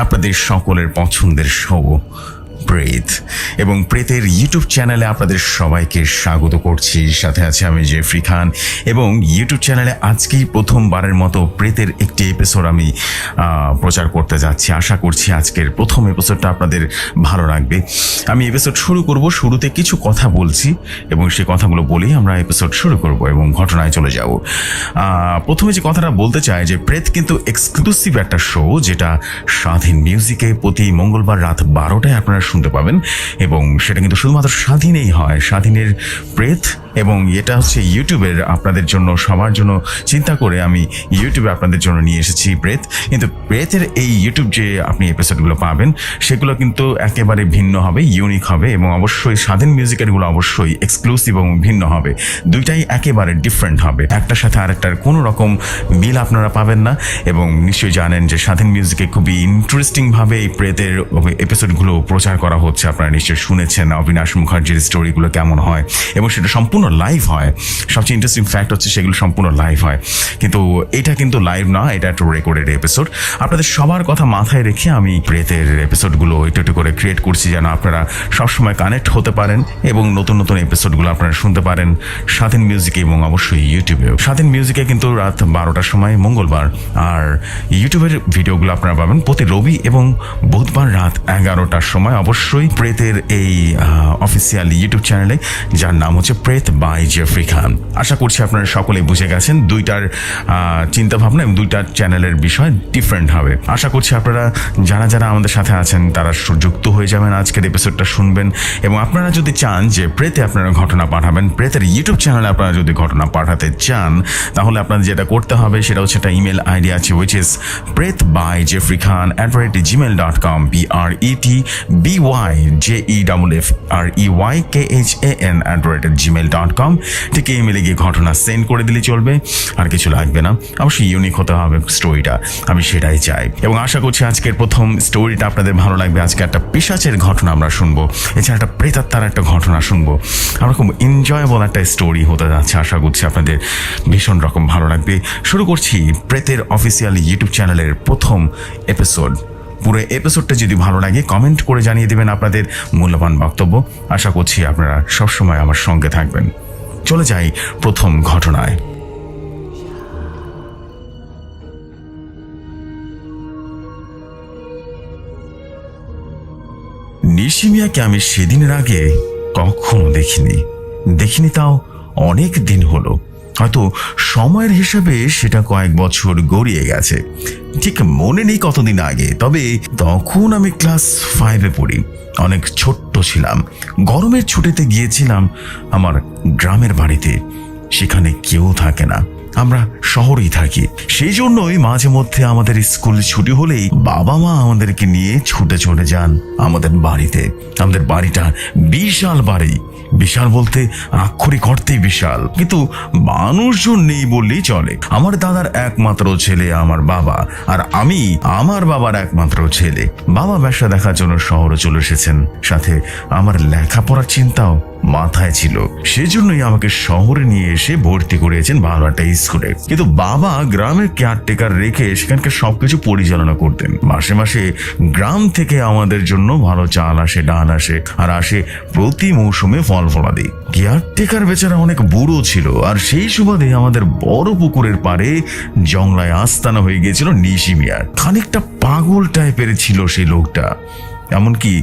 আপনাদের সকলের পছন্দের শো প্রেত, এবং প্রেতের ইউটিউব চ্যানেলে আপনাদের সবাইকে স্বাগত করছি। সাথে আছে আমি জেফরি খান, এবং ইউটিউব চ্যানেলে আজকেই প্রথমবারের মতো প্রেতের একটি এপিসোড আমি প্রচার করতে যাচ্ছি। আশা করছি আজকের প্রথম এপিসোডটা আপনাদের ভালো লাগবে। আমি এপিসোড শুরু করব, শুরুতে কিছু কথা বলছি এবং সেই কথাগুলো বলেই আমরা এপিসোড শুরু করব এবং ঘটনায় চলে যাব। প্রথমে যে কথাটা বলতে চাই যে প্রেত কিন্তু এক্সক্লুসিভ একটা শো, যেটা স্বাধীন মিউজিকে প্রতি মঙ্গলবার রাত 12টায় আপনারা শুনতে পাবেন, এবং সেটা কিন্তু শুধুমাত্র স্বাধীনেই হয়, স্বাধীনের প্রেত। এবং এটা হচ্ছে ইউটিউবের আপনাদের জন্য, সবার জন্য চিন্তা করে আমি ইউটিউবে আপনাদের জন্য নিয়ে এসেছি প্রেত। কিন্তু প্রেতের এই ইউটিউব যে আপনি এপিসোডগুলো পাবেন সেগুলো কিন্তু একেবারে ভিন্ন হবে, ইউনিক হবে, এবং অবশ্যই স্বাধীন মিউজিকেরগুলো অবশ্যই এক্সক্লুসিভ এবং ভিন্ন হবে। দুইটাই একেবারে ডিফারেন্ট হবে, একটার সাথে আরেকটার কোনো রকম মিল আপনারা পাবেন না। এবং নিশ্চয়ই জানেন যে স্বাধীন মিউজিকে খুবই ইন্টারেস্টিংভাবে এই প্রেতের এপিসোডগুলো প্রচার করা হচ্ছে। আপনারা নিশ্চয়ই শুনেছেন অবিনাশ মুখার্জির স্টোরিগুলো কেমন হয়, এবং সেটা সম্পূর্ণ লাইভ হয়। সবচেয়ে ইন্টারেস্টিং ফ্যাক্ট হচ্ছে সেগুলো সম্পূর্ণ লাইভ হয়, কিন্তু এটা কিন্তু লাইভ না, এটা একটা রেকর্ডেড এপিসোড। আপনাদের সবার কথা মাথায় রেখে আমি প্রেতের এপিসোডগুলো একটু একটু করে ক্রিয়েট করছি, যেন আপনারা সবসময় কানেক্ট হতে পারেন এবং নতুন নতুন এপিসোডগুলো আপনারা শুনতে পারেন স্বাধীন মিউজিকে এবং অবশ্যই ইউটিউবেও। স্বাধীন মিউজিকে কিন্তু রাত 12টার সময় মঙ্গলবার, আর ইউটিউবের ভিডিওগুলো আপনারা পাবেন প্রতি রবি এবং বুধবার রাত 11টার সময়, অবশ্যই প্রেতের এই অফিসিয়াল ইউটিউব চ্যানেলে, যার নাম হচ্ছে প্রেত বাই জেফরি খান। আশা করছি আপনারা সকলে বুঝে গেছেন দুইটার চিন্তা ভাবনা এবং দুইটা চ্যানেলের বিষয় ডিফারেন্ট হবে। আশা করছি আপনারা যারা যারা আমাদের সাথে আছেন তারা যুক্ত হয়ে যাবেন, আজকের এপিসোডটা শুনবেন। এবং আপনারা যদি চান যে প্রেতে আপনারা ঘটনা পাঠাবেন, প্রেতের ইউটিউব চ্যানেলে আপনারা যদি ঘটনা পাঠাতে চান, তাহলে আপনাদের যেটা করতে হবে সেটা হচ্ছে একটা ইমেল আইডি আছে, উইচ ইজ pretbyjeffreykhan@gmail.com, pretbyjeffreyKhan@gmail.com। ঠিক এই ইমেলে গিয়ে ঘটনা সেন্ড করে দিলে চলবে, আর কিছু লাগবে না। অবশ্যই ইউনিক হতে হবে স্টোরিটা, আমি সেটাই চাই। এবং আশা করছি আজকের প্রথম স্টোরিটা আপনাদের ভালো লাগবে। আজকে একটা পিশাচের ঘটনা আমরা শুনবো, এছাড়া একটা প্রেতাত্মার একটা ঘটনা শুনবো। আমরা খুব এনজয়েবল একটা স্টোরি হতে যাচ্ছে, আশা করছি আপনাদের ভীষণ রকম ভালো লাগবে। শুরু করছি প্রেতের অফিসিয়াল ইউটিউব চ্যানেলের প্রথম এপিসোড। পুরো এপিসোডটা যদি ভালো লাগে কমেন্ট করে জানিয়ে দেবেন আপনাদের মূল্যবান বক্তব্য। আশা করছি আপনারা সবসময় আমার সঙ্গে থাকবেন। চলে যাই প্রথম ঘটনায়। নিশি মিয়াকে আমি সেদিনের আগে কখনো দেখিনি, তাও অনেক দিন হলো। হয়তো সময়ের হিসেবে সেটা কয়েক বছর গড়িয়ে গেছে, ঠিক মনে নেই কতদিন আগে। তবে তখন আমি ক্লাস 5-এ পড়ি, অনেক ছোট্ট ছিলাম। গরমের ছুটিতে গিয়েছিলাম আমার গ্রামের বাড়িতে। সেখানে কেউ থাকে না, আমরা শহরেই থাকি। সেই জন্যই মাঝে মধ্যে আমাদের স্কুল ছুটি হলেই বাবা মা আমাদেরকে নিয়ে ছুটে চলে যান আমাদের বাড়িতে। আমাদের বাড়িটা বিশাল বাড়ি, বিশাল বলতে আক্ষরিক অর্থেই বিশাল, কিন্তু মানুষজন নেই বললেই চলে। আমার দাদার একমাত্র ছেলে আমার বাবা, আর আমি আমার বাবার একমাত্র ছেলে। বাবা ব্যবসা দেখার জন্য শহরে চলে এসেছেন, সাথে আমার লেখাপড়ার চিন্তাও মাথায় ছিল। সেজন্যই আমাকে শহরে নিয়ে এসে ভর্তি করিয়েছেন ভালো একটা স্কুলে। কিন্তু বাবা গ্রামের কেয়ারটেকার রেখে সেখানকার সবকিছু পরিচালনা করতেন। মাসে মাসে গ্রাম থেকে আমাদের জন্য ভালো চাল আসে, ডাল আসে, আর আসে প্রতি মৌসুমে ফল ফলাদি। কেয়ারটেকার বেচারা অনেক বুড়ো ছিল, আর সেই সুবাদে আমাদের বড় পুকুরের পাড়ে জংলায় আস্তানা হয়ে গিয়েছিল নিশি মিয়ার। খানিকটা পাগল টাইপের ছিল সেই লোকটা। এমনকি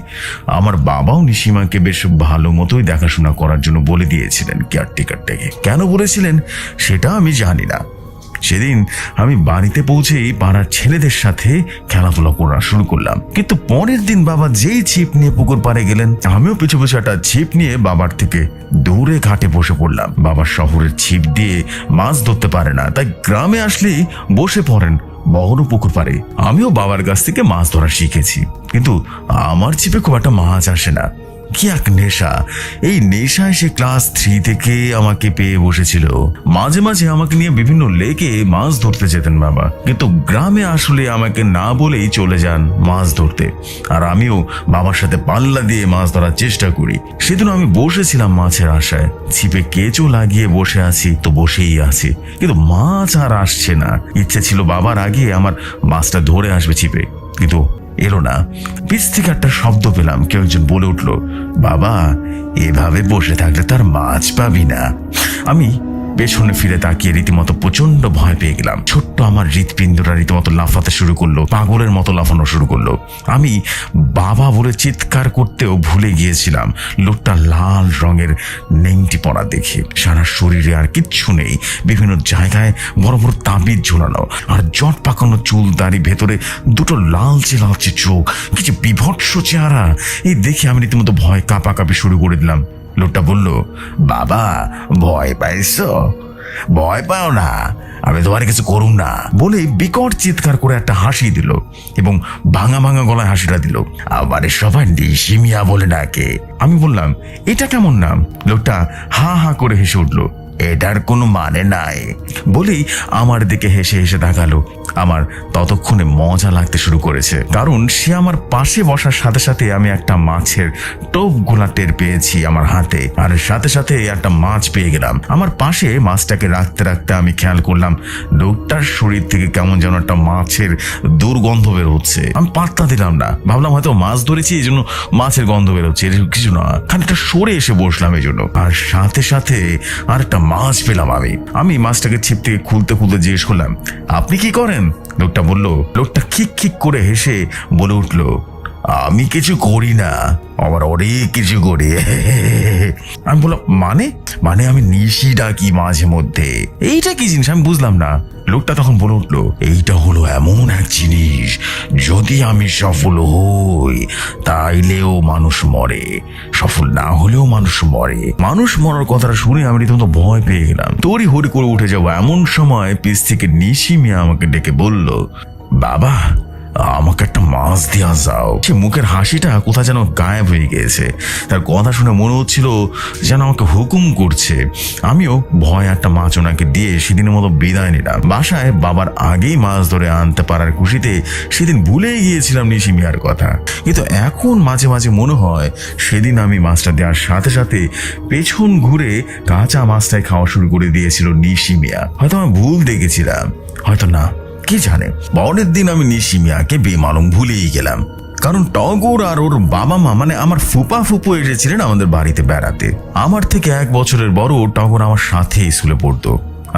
আমার বাবাও নিশিমাকে বেশ ভালো মতোই দেখাশোনা করার জন্য বলে দিয়েছিলেন কেয়ারটেকারটাকে। কেন বলেছিলেন সেটা আমি জানি না। সেদিন আমি বাড়িতে পৌঁছেই পাড়ার ছেলেদের সাথে খেলাধুলা করা শুরু করলাম। কিন্তু পরের দিন বাবা যেই ছিপ নিয়ে পুকুর পাড়ে গেলেন, আমিও পিছু পিছু একটা ছিপ নিয়ে বাবার থেকে দূরে ঘাটে বসে পড়লাম। বাবা শহরের ছিপ দিয়ে মাছ ধরতে পারে না, তাই গ্রামে আসলেই বসে পড়েন বড় পুকুর পাড়ে। আমিও বাবার কাছ থেকে মাছ ধরা শিখেছি, কিন্তু আমার ছিপে খুব একটা মাছ আসে না। কি এক নেশা! এই নেশায় সে ক্লাস 3 থেকে আমাকে পেয়ে বসেছিল। মাঝে মাঝে আমাকে নিয়ে বিভিন্ন লেকে মাছ ধরতে যেতেন বাবা, কিন্তু গ্রামে আসলে আমাকে না বলেই চলে যান মাছ ধরতে। আর আমিও বাবার সাথে পাল্লা দিয়ে মাছ ধরার চেষ্টা করি। সেদিন আমি বসেছিলাম মাছের আশায়, ছিপে কেঁচো লাগিয়ে বসে আছি তো বসেই আছি, কিন্তু মাছ আর আসছে না। ইচ্ছে ছিল বাবার আগে আমার মাছটা ধরে আসবে ছিপে, কিন্তু এলো না। পিছ থেকে একটা শব্দ পেলাম, কেউ একজন বলে উঠলো, বাবা এভাবে বসে থাকলে তার মাছ পাবি না। আমি পেছনে ফিরে তাকিয়ে রীতিমতো প্রচন্ড ভয় পেয়ে গেলাম। ছোট্ট আমার হৃৎপিণ্ডরা রীতিমতো লাফাতে শুরু করলো, পাগলের মতো লাফানো শুরু করলো। আমি বাবা বলে চিৎকার করতেও ভুলে গিয়েছিলাম। লোকটা লাল রঙের নেংটি পরা দেখে, সারা শরীরে আর কিচ্ছু নেই, বিভিন্ন জায়গায় বড় বড় তাবিজ ঝোলানো, আর জট পাকানো চুল, দাড়ি, ভেতরে দুটো লালচে লালচে চোখ, কিছু বিভৎস চেহারা। এই দেখে আমি রীতিমতো ভয় কাঁপাকাঁপি শুরু করে দিলাম। লোকটা বলল, বাবা ভয় পাইছো? ভয় পাও না, আমি তোমার কিছু করুম না বলে বিকট চিৎকার করে একটা হাসি দিল, এবং ভাঙা ভাঙা গলায় হাসিটা দিল। আমারে সবাই নিশি মিয়া বলে ডাকে। আমি বললাম, এটা কেমন নাম? লোকটা হা হা করে হেসে উঠলো। এটার কোনো মানে নাই বলেই আমার দিকে হেসে হেসে তাকালো। আমার ততক্ষণে মজা লাগতে শুরু করেছে, কারণ সে আমার পাশে বসার সাথে সাথে আমি একটা মাছের টোপ গোলা টের পেয়েছি আমার হাতে, আর সাথে সাথে একটা মাছ পেয়ে গেলাম। আমার পাশে মাছটাকে রাখতে রাখতে আমি খেয়াল করলাম লোকটার শরীর থেকে কেমন যেন একটা মাছের দুর্গন্ধ বের হচ্ছে। আমি পাত্তা দিলাম না, ভাবলাম হয়তো মাছ ধরেছি এই জন্য মাছের গন্ধ বেরোচ্ছে, এরকম কিছু না। খানিকটা সরে এসে বসলাম এই জন্য, আর সাথে সাথে আর একটা মাছ পেলাম। আমি মাছটাকে ছিপ থেকে খুলতে খুলতে জিজ্ঞেস করলাম, আপনি কি করেন? লোকটা বলল। লোকটা খিক খিক করে হেসে বলে উঠলো, আমি কিছু করি না, আবার অনেক কিছু করি। আমি বললাম মানে মানে আমি নিশি ডাকি মাঝে মধ্যে। এইটা কি জিনিস আমি বুঝলাম না। লোকটা তখন বলে উঠলো, এইটা হলো এমন এক জিনিস, যদি আমি সফল হই তাইলেও মানুষ মরে, সফল না হলেও মানুষ মরে। মানুষ মরার কথাটা শুনে আমি রীতিমতো ভয় পেয়ে গেলাম। তড়ি হড়ি করে উঠে যাবো এমন সময় পিছ থেকে নিশি মিয়া আমাকে ডেকে বলল, বাবা আমাকে একটা মাছ দেওয়া যাও। সে মুখের হাসিটা কোথা যেন গায়েব হয়ে গিয়েছে। তার কথা শুনে মনে হচ্ছিল যেন আমাকে হুকুম করছে। আমিও ভয় একটা মাছ ওনাকে দিয়ে সেদিনের মতো বিদায় নিলাম। বাসায় বাবার আগেই মাছ ধরে আনতে পারার খুশিতে সেদিন ভুলেই গিয়েছিলাম নিশি মিয়ার কথা। কিন্তু এখন মাঝে মাঝে মনে হয় সেদিন আমি মাছটা দেওয়ার সাথে সাথে পেছন ঘুরে কাঁচা মাছটাই খাওয়া শুরু করে দিয়েছিল নিশি মিয়া। হয়তো আমি ভুল দেখেছিলাম, হয়তো না, কি জানে। পরের দিন আমি নিশি মিয়াকে বেমালুম ভুলেই গেলাম, কারণ টগর আর ওর বাবা মা মানে আমার ফুপা ফুপু এসেছিলেন আমাদের বাড়িতে বেড়াতে। আমার থেকে 1 বছরের বড় টগর আমার সাথে স্কুলে পড়তো,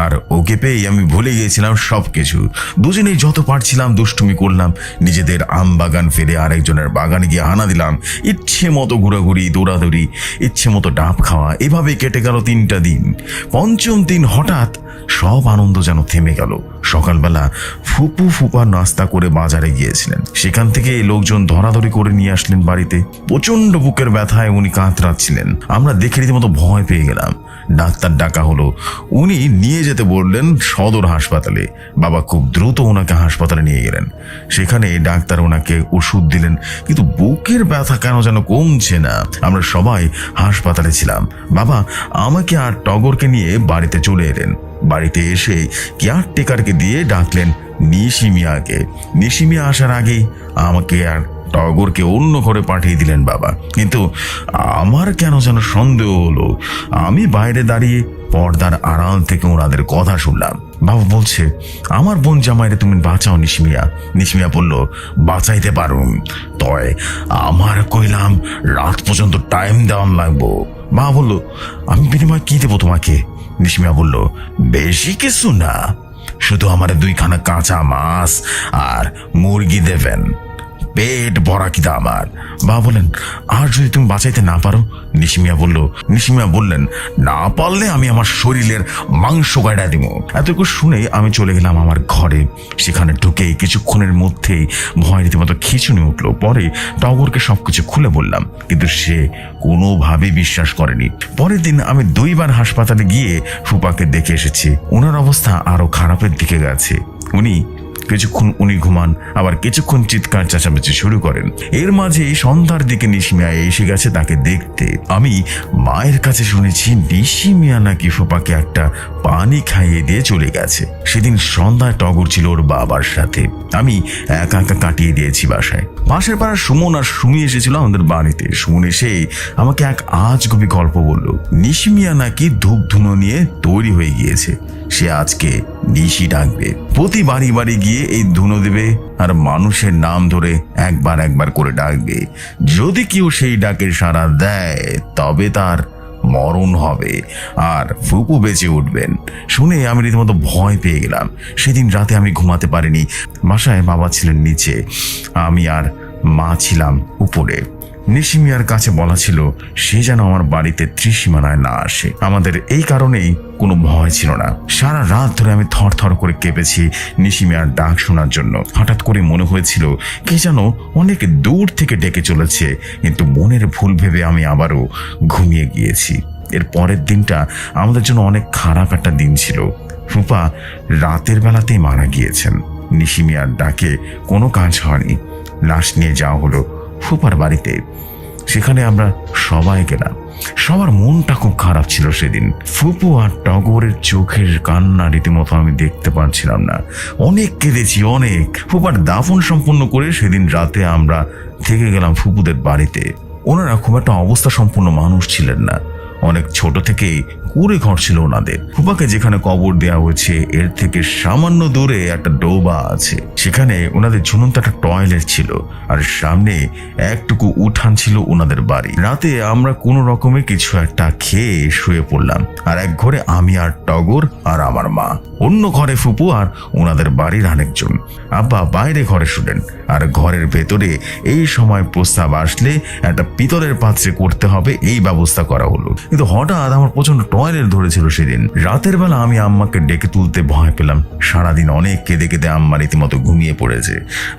আর ওকে পেয়ে আমি ভুলে গিয়েছিলাম সবকিছু। দুজনেই যত পারছিলাম দুষ্টুমি করলাম, নিজেদের আম বাগান ফেলে আরেকজনের বাগানে গিয়ে হানা দিলাম, ইচ্ছে মতো ঘোরাঘুরি দৌড়াদৌড়ি, ইচ্ছে মতো ডাব খাওয়া। এভাবে কেটে গেল 3টা দিন। 5ম দিন হঠাৎ সব আনন্দ যেন থেমে গেল। সকালবেলা ফুপু ফুপা নাস্তা করে বাজারে গিয়েছিলেন, সেখান থেকে লোকজন ধরাধরি করে নিয়ে আসলেন বাড়িতে। প্রচন্ড বুকের ব্যথায় উনি কাতরাচ্ছিলেন। আমরা দেখে রীতিমতো ভয় পেয়ে গেলাম। ডাক্তার ডাকা হলো, উনি নিয়ে যেতে বললেন সদর হাসপাতালে। বাবা খুব দ্রুত ওনাকে হাসপাতালে নিয়ে গেলেন। সেখানে ডাক্তার ওনাকে ওষুধ দিলেন, কিন্তু বুকের ব্যথা কেন যেন কমছে না। আমরা সবাই হাসপাতালে ছিলাম। বাবা আমাকে আর টগরকে নিয়ে বাড়িতে চলে এলেন। বাড়িতে এসে কেয়ারটেকারকে দিয়ে ডাকলেন নিশি মিয়াকে। নিশি মিয়া আসার আগেই আমাকে আর টগরকে অন্য ঘরে পাঠিয়ে দিলেন বাবা। কিন্তু আমার কেন যেন সন্দেহ হলো। আমি বাইরে দাঁড়িয়ে পর্দার আড়াল থেকে ওনাদের কথা শুনলাম। বাবা বলছে, আমার বোন জামাইরে তুমি বাঁচাও নিশি মিয়া। নিশি মিয়া বলল, বাঁচাইতে পারুম, তয় আমার কইলাম রাত পর্যন্ত টাইম দেওয়ান লাগবো। মা বলল, আমি বিনিময় কি দেবো তোমাকে? নিশি মিয়া বলল, বেশি কিছু না, শুধু আমার 2খানা কাঁচা মাছ আর মুরগি দেবেন, পেট ভরা কিনা আমার। বাবা বলেন, আর যদি তুমি বাঁচাইতে না পারো? নিশি মিয়া বললেন, না পারলে আমি আমার শরীরের মাংস কাটা দিব। এতটুকু শুনে আমি চলে গেলাম আমার ঘরে। সেখানে ঢুকে কিছুক্ষণের মধ্যেই ভয় রীতিমতো খিঁচুনি উঠলো। পরে টগরকে সবকিছু খুলে বললাম, কিন্তু সে কোনোভাবেই বিশ্বাস করেনি। পরের দিন আমি 2বার হাসপাতালে গিয়ে ফুপাকে দেখে এসেছি। ওনার অবস্থা আরো খারাপের দিকে গেছে। কিছুক্ষণ উনি ঘুমান, আবার কিছুক্ষণ চিৎকার চেঁচামেচি শুরু করেন। এর মাঝে সন্ধ্যার দিকে নিশি মিয়া এসে গেছে তাকে দেখতে। আমি মায়ের কাছে শুনেছি নিশি মিয়া নাকি ফুপাকে একটা পানি খাইয়ে দিয়ে চলে গেছে। সেদিন সন্ধ্যায় টগর ছিল ওর বাবার সাথে। আমি একা একা কাটিয়ে দিয়েছি বাসায়। পাশের পাড়ার সুমন আর সুমি এসেছিল আমাদের বাড়িতে। সুমন এসে আমাকে এক আজগুবি গল্প বলল। নিশি মিয়া নাকি ধূপ ধুনো নিয়ে তৈরি হয়ে গিয়েছে। সে আজকে নিশি ডাকবে, প্রতি বাড়ি বাড়ি গিয়ে এই ধুনো দেবে আর মানুষের নাম ধরে একবার করে ডাকবে। যদি কেউ সেই ডাকের সাড়া দেয় তবে তার মরণ হবে আর ফুপু বেঁচে উঠবেন। শুনে আমি রীতিমতো ভয় পেয়ে গেলাম। সেদিন রাতে আমি ঘুমাতে পারিনি। বাসায় বাবা ছিলেন নিচে, আমি আর মা ছিলাম উপরে। নিশি মিয়ার কাছে বলা ছিল সে যেন আমার বাড়িতে ত্রিসীমানায় না আসে। আমাদের এই কারণেই কোনো ভয় ছিল না। সারা রাত ধরে আমি থরথর করে কেঁপেছি নিশি মিয়ার ডাক শোনার জন্য। হঠাৎ করে মনে হয়েছিল কে যেন অনেক দূর থেকে ডেকে চলেছে, কিন্তু মনের ভুল ভেবে আমি আবারও ঘুমিয়ে গিয়েছি। এর পরের দিনটা আমাদের জন্য অনেক খারাপ একটা দিন ছিল। ফুপা রাতের বেলাতেই মারা গিয়েছেন। নিশি মিয়ার ডাকে কোনো কাজ হয়নি। লাশ নিয়ে যাওয়া হলো ফুপার বাড়িতে। সেখানে আমরা সবাই গেলাম। সবার মনটা খুব খারাপ ছিল সেদিন। ফুপু আর টগরের চোখের কান্না রীতিমতো আমি দেখতে পারছিলাম না। অনেক কেঁদেছি, অনেক। ফুপার দাফন সম্পন্ন করে সেদিন রাতে আমরা থেকে গেলাম ফুপুদের বাড়িতে। ওনারা খুব একটা অবস্থা সম্পন্ন মানুষ ছিলেন না। অনেক ছোট থেকেই কুঁড়ে ঘর ছিল ওনাদের। ফুপাকে যেখানে কবর দেওয়া হয়েছে এর থেকে সামান্য দূরে একটা ডোবা আছে, সেখানে ওনাদের ঝুলন্ত একটা টয়লেট ছিল, আর সামনে একটুকু উঠান ছিল ওনাদের বাড়ি। রাতে আমরা কোনো রকমে কিছু একটা খেয়ে শুয়ে পড়লাম, আর এক ঘরে আমি আর টগর আর আমার মা, অন্য ঘরে ফুপু আর ওনাদের বাড়ির আরেকজন। আব্বা বাইরে ঘরে শুলেন, আর ঘরের ভেতরে এই সময় প্রস্তাব আসলে একটা পিতলের পাত্রে করতে হবে এই ব্যবস্থা করা হলো। কিন্তু হঠাৎ আমার প্রচন্ড টয়লেট ধরেছিল সেদিন। রাতের বেলা আমি আম্মাকে ডেকে তুলতে ভয় পেলাম। সারাদিন অনেক কেঁদে কেঁদে আম্মা রীতিমতো ঘুমিয়ে পড়েছে।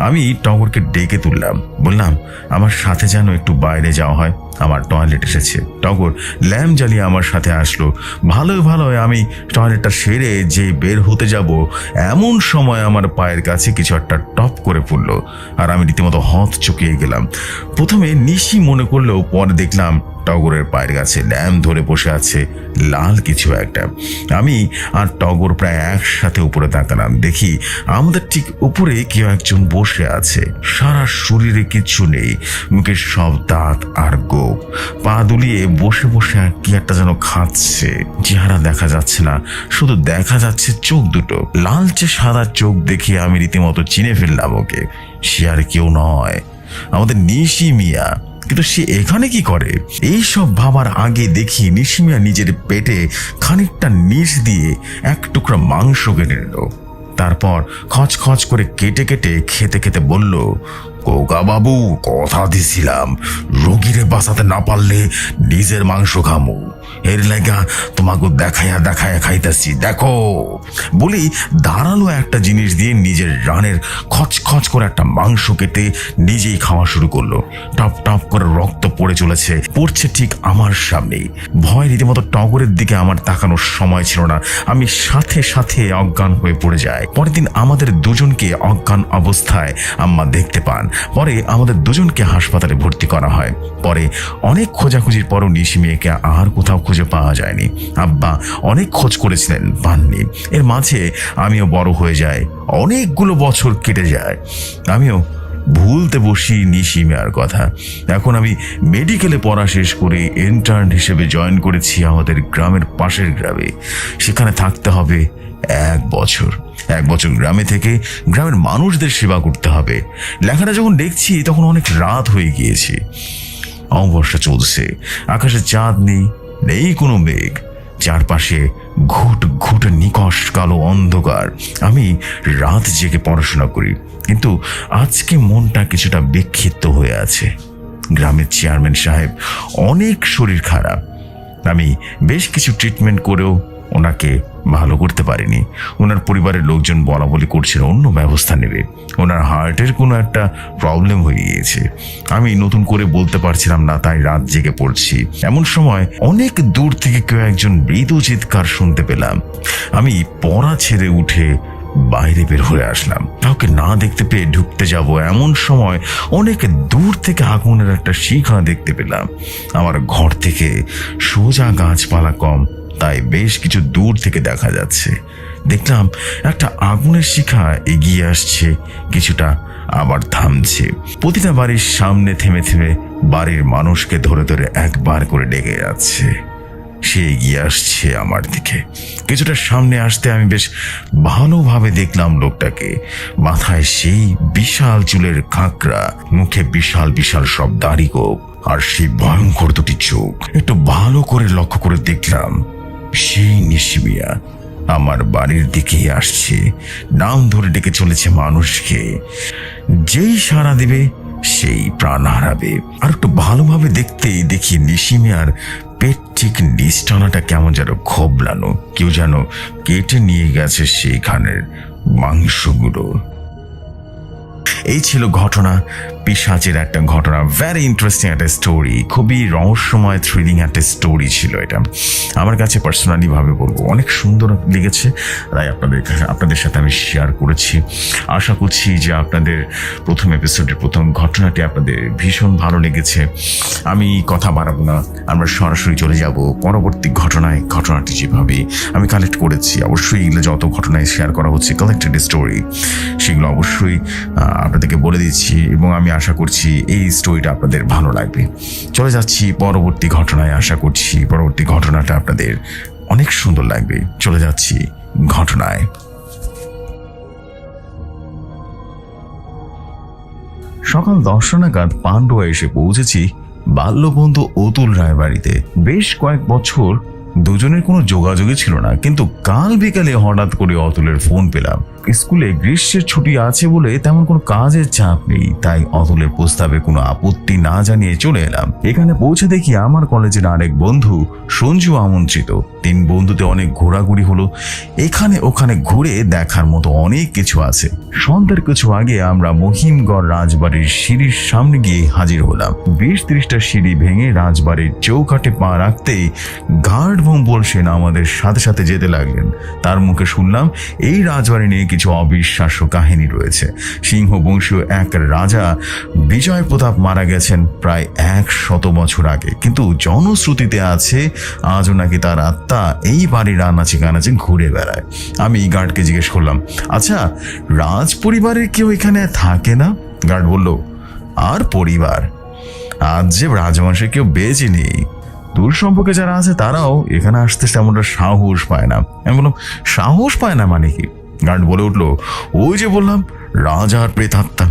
আমি টগরকে ডেকে তুললাম, বললাম আমার সাথে যেন একটু বাইরে যাওয়া হয়, আমার টয়লেট এসেছে। টগর ল্যাম্প জ্বালিয়ে আমার সাথে আসলো। ভালোই আমি টয়লেটটা সেরে যে বের হতে যাব, এমন সময় আমার পায়ের কাছে কিছু একটা টপ করে পড়লো, আর আমি রীতিমতো হত চকিয়ে গেলাম। প্রথমে নিশি মনে করলেও পরে দেখলাম টগরের পায়ের কাছে ল্যাম্প ধরে বসে আছে লাল কিছু একটা। আমি আর টগর প্রায় একসাথে উপরে তাকালাম, দেখি আমাদের ঠিক উপরে কেউ একজন বসে আছে। সারা শরীরে কিচ্ছু নেই, মুখে সব দাঁত আর গোপ, পা দুলিয়ে বসে বসে কি একটা যেন খাচ্ছে। চেহারা দেখা যাচ্ছে না, শুধু দেখা যাচ্ছে চোখ দুটো, লালচে সাদা চোখ দেখে আমি রীতিমতো চিনে ফেললাম ওকে। সে আর কেউ নয়, আমাদের নিশি মিয়া। কিন্তু সে এখানে কি করে? এই সব ভাবার আগে দেখি নিশি মিয়া নিজের পেটে খানিকটা নিশ দিয়ে এক টুকরা মাংস কেটে নিল। তারপর খচখচ করে কেটে কেটে খেতে খেতে বলল, কোকা বাবু, কথা দিছিলাম রোগীরে বাঁচাতে না পারলে নিজের মাংস খামু, এর লাগা তোমাকে দেখাইয়া দেখাইয়া খাইতেছি, দেখো। বলি দাঁড়ালো একটা জিনিস দিয়ে নিজের রানের খচখচ করে একটা মাংস কেটে নিজেই খাওয়া শুরু করলো। টপ টপ করে রক্ত পড়ে চলেছে, পড়ছে ঠিক আমার সামনেই। ভয় রীতিমতো টগরের দিকে আমার তাকানোর সময় ছিল না, আমি সাথে সাথে অজ্ঞান হয়ে পড়ে যাই। পরের দিন আমাদের দুজনকে অজ্ঞান অবস্থায় আম্মা দেখতে পান। পরে আমাদের দুজনকে হাসপাতালে ভর্তি করা হয়। পরে অনেক খোঁজাখুঁজির পরও নিশি মেয়েকে আর কোথাও খুঁজে পাওয়া যায়নি। আব্বা অনেক খোঁজ করেছিলেন, পাননি। এর মাঝে আমিও বড় হয়ে যাই, অনেকগুলো বছর কেটে যায়। আমিও ভুলতে বসি নিশি মেয়ার কথা। এখন আমি মেডিকেলে পড়া শেষ করে ইন্টার্ন হিসেবে জয়েন করেছি আমাদের গ্রামের পাশের গ্রামে। সেখানে থাকতে হবে 1 বছর। 1 বছর গ্রামে থেকে গ্রামের মানুষদের সেবা করতে হবে। লেখাটা যখন দেখছি তখন অনেক রাত হয়ে গিয়েছে। অমাবস্যা চলছে, আকাশে চাঁদ নেই, নেই কোনো মেঘ, চারপাশে ঘুট ঘুট নিকশ কালো অন্ধকার। আমি রাত জেগে পড়াশোনা করি, কিন্তু আজকে মনটা কিছুটা বিক্ষিপ্ত হয়ে আছে। গ্রামের চেয়ারম্যান সাহেব অনেক শরীর খারাপ। আমি বেশ কিছু ট্রিটমেন্ট করেও ওনাকে ভালো করতে পারিনি। ওনার পরিবারের লোকজন বলা বলি করছিল অন্য ব্যবস্থা নেবে, ওনার হার্টের কোনো একটা প্রবলেম হয়ে গিয়েছে। আমি নতুন করে বলতে পারছিলাম না, তাই রাত জেগে পড়ছি। এমন সময় অনেক দূর থেকে কেউ একজন মৃদু চিৎকার শুনতে পেলাম। আমি পড়া ছেড়ে উঠে বাইরে বের হয়ে আসলাম। কাউকে না দেখতে পেয়ে ঢুকতে যাব, এমন সময় অনেক দূর থেকে আগুনের একটা শিখা দেখতে পেলাম। আমার ঘর থেকে সোজা গাছপালা কম, তাই বেশ কিছু দূর থেকে দেখা যাচ্ছে। দেখলাম একটা আগুনের শিখা এগিয়ে আসছে, কিছুটা আবার থামছে। প্রতিটা বাড়ির সামনে থেমে থেমে বাড়ির মানুষকে ধরে ধরে একবার করে ডেকে যাচ্ছে। সে এগিয়ে আসছে আমার দিকে। কিছুটা সামনে আসতে আমি বেশ ভালোভাবে দেখলাম লোকটাকে। মাথায় সেই বিশাল চুলের কাঁকড়া, মুখে বিশাল বিশাল সব দাড়ি গোঁফ, আর সেই ভয়ঙ্কর দুটি চোখ। একটু ভালো করে লক্ষ্য করে দেখলাম সেই নিশি মিয়া আমার বাড়ির দিকে আসছে, নাম ধরে ডেকে চলেছে মানুষকে। যেই সাড়া দিবে সেই প্রাণ হারাবে। আর একটু ভালোভাবে দেখতেই দেখি নিশি মিয়ার পেট ঠিক নিচটানাটা কেমন যেন খোবলানো, কেউ যেন কেটে নিয়ে গেছে সেইখানের মাংসগুলো। এই ছিল ঘটনা, পিশাচের একটা ঘটনা। ভেরি ইন্টারেস্টিং একটা স্টোরি, খুবই রহস্যময় থ্রিলিং একটা স্টোরি ছিল এটা। আমার কাছে পার্সোনালি ভাবে বলবো অনেক সুন্দর লেগেছে, তাই আপনাদের সাথে আমি শেয়ার করেছি। আশা করছি যে আপনাদের প্রথম এপিসোডের প্রথম ঘটনাটি আপনাদের ভীষণ ভালো লেগেছে। আমি কথা বাড়াবো না, আমরা সরাসরি চলে যাব পরবর্তী ঘটনায়। ঘটনাটি যেভাবে আমি কালেক্ট করেছি, অবশ্যই এগুলো যত ঘটনায় শেয়ার করা হচ্ছে কালেক্টেড স্টোরি, সেগুলো অবশ্যই আপনাদেরকে বলে দিচ্ছি, এবং আমি আশা করছি এই স্টোরিটা আপনাদের ভালো লাগবে। চলে যাচ্ছি পরবর্তী ঘটনায়। আশা করছি পরবর্তী ঘটনাটা আপনাদের অনেক সুন্দর লাগবে। চলে যাচ্ছি ঘটনায়। সকাল 10টা নাগাদ পান্ডুয়া এসে পৌঁছেছি বাল্যবন্ধু অতুল রায় বাড়িতে। বেশ কয়েক বছর দুজনের কোনো যোগাযোগই ছিল না, কিন্তু কাল বিকালে হঠাৎ করে অতুলের ফোন পেলাম। স্কুলে গ্রীষ্মের ছুটি আছে বলে তেমন কোনো কাজের চাপ নেই, তাই অতুলের প্রস্তাবে কোনো আপত্তি না জানিয়ে চলে এলাম। এখানে পৌঁছে দেখি আমার কলেজের আরেক বন্ধু সঞ্জু আমন্ত্রিত। 3 বন্ধুতে অনেক ঘোরাঘুরি হলো। এখানে ওখানে ঘুরে দেখার মতো অনেক কিছু আছে। সন্ধ্যার কিছু আগে আমরা মহিমগড় রাজবাড়ির সিঁড়ির সামনে গিয়ে হাজির হলাম। 20-30টা সিঁড়ি ভেঙে রাজবাড়ির চৌকাঠে পা রাখতেই গার্ড ভম্বল সেনা আমাদের সাথে সাথে যেতে লাগলেন। তার মুখে শুনলাম এই রাজবাড়ি নিয়ে কিছু অবিশ্বাস্য কাহিনী রয়েছে। সিংহ বংশীয় এক রাজা বিজয় প্রতাপ মারা গেছেন প্রায় 100 বছর আগে, কিন্তু জনশ্রুতিতে আছে আজও নাকি তার আত্মা এই বাড়ির আনাচে কানাচে ঘুরে বেড়ায়। আমি গার্ডকে জিজ্ঞেস করলাম, আচ্ছা রাজ পরিবারের কেউ এখানে থাকে না? গার্ড বলল, আর পরিবার, আজ যে রাজবংশের কেউ বেঁচে নেই। দূর সম্পর্কে যারা আছে তারাও এখানে আসতে তেমনটা সাহস পায় না। আমি বললাম, সাহস পায় না মানে কি? গার্ড বলে উঠলো, ওই যে বললাম রাজার প্রেতাত্মা।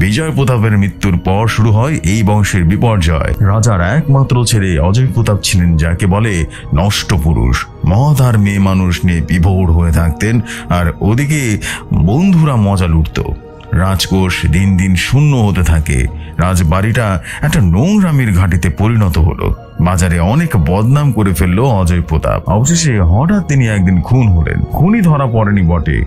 বিজয় প্রতাপের মৃত্যুর পর শুরু হয় এই বংশের বিপর্যয়। রাজার একমাত্র ছেলে অজয় প্রতাপ ছিলেন যাকে বলে নষ্ট পুরুষ। মদ আর মেয়ে মানুষ নিয়ে বিভোর হয়ে থাকতেন, আর ওদিকে বন্ধুরা মজা লুটত। রাজকোষ দিন দিন শূন্য হতে থাকে। রাজবাড়িটা একটা নোংরামির ঘাটিতে পরিণত হলো। বাজারে অনেক বদনাম করে ফেললো অজয় প্রতাপ। অবশেষে হঠাৎ তিনি একদিন খুন হলেন। খুনি ধরা পড়েনি বটে,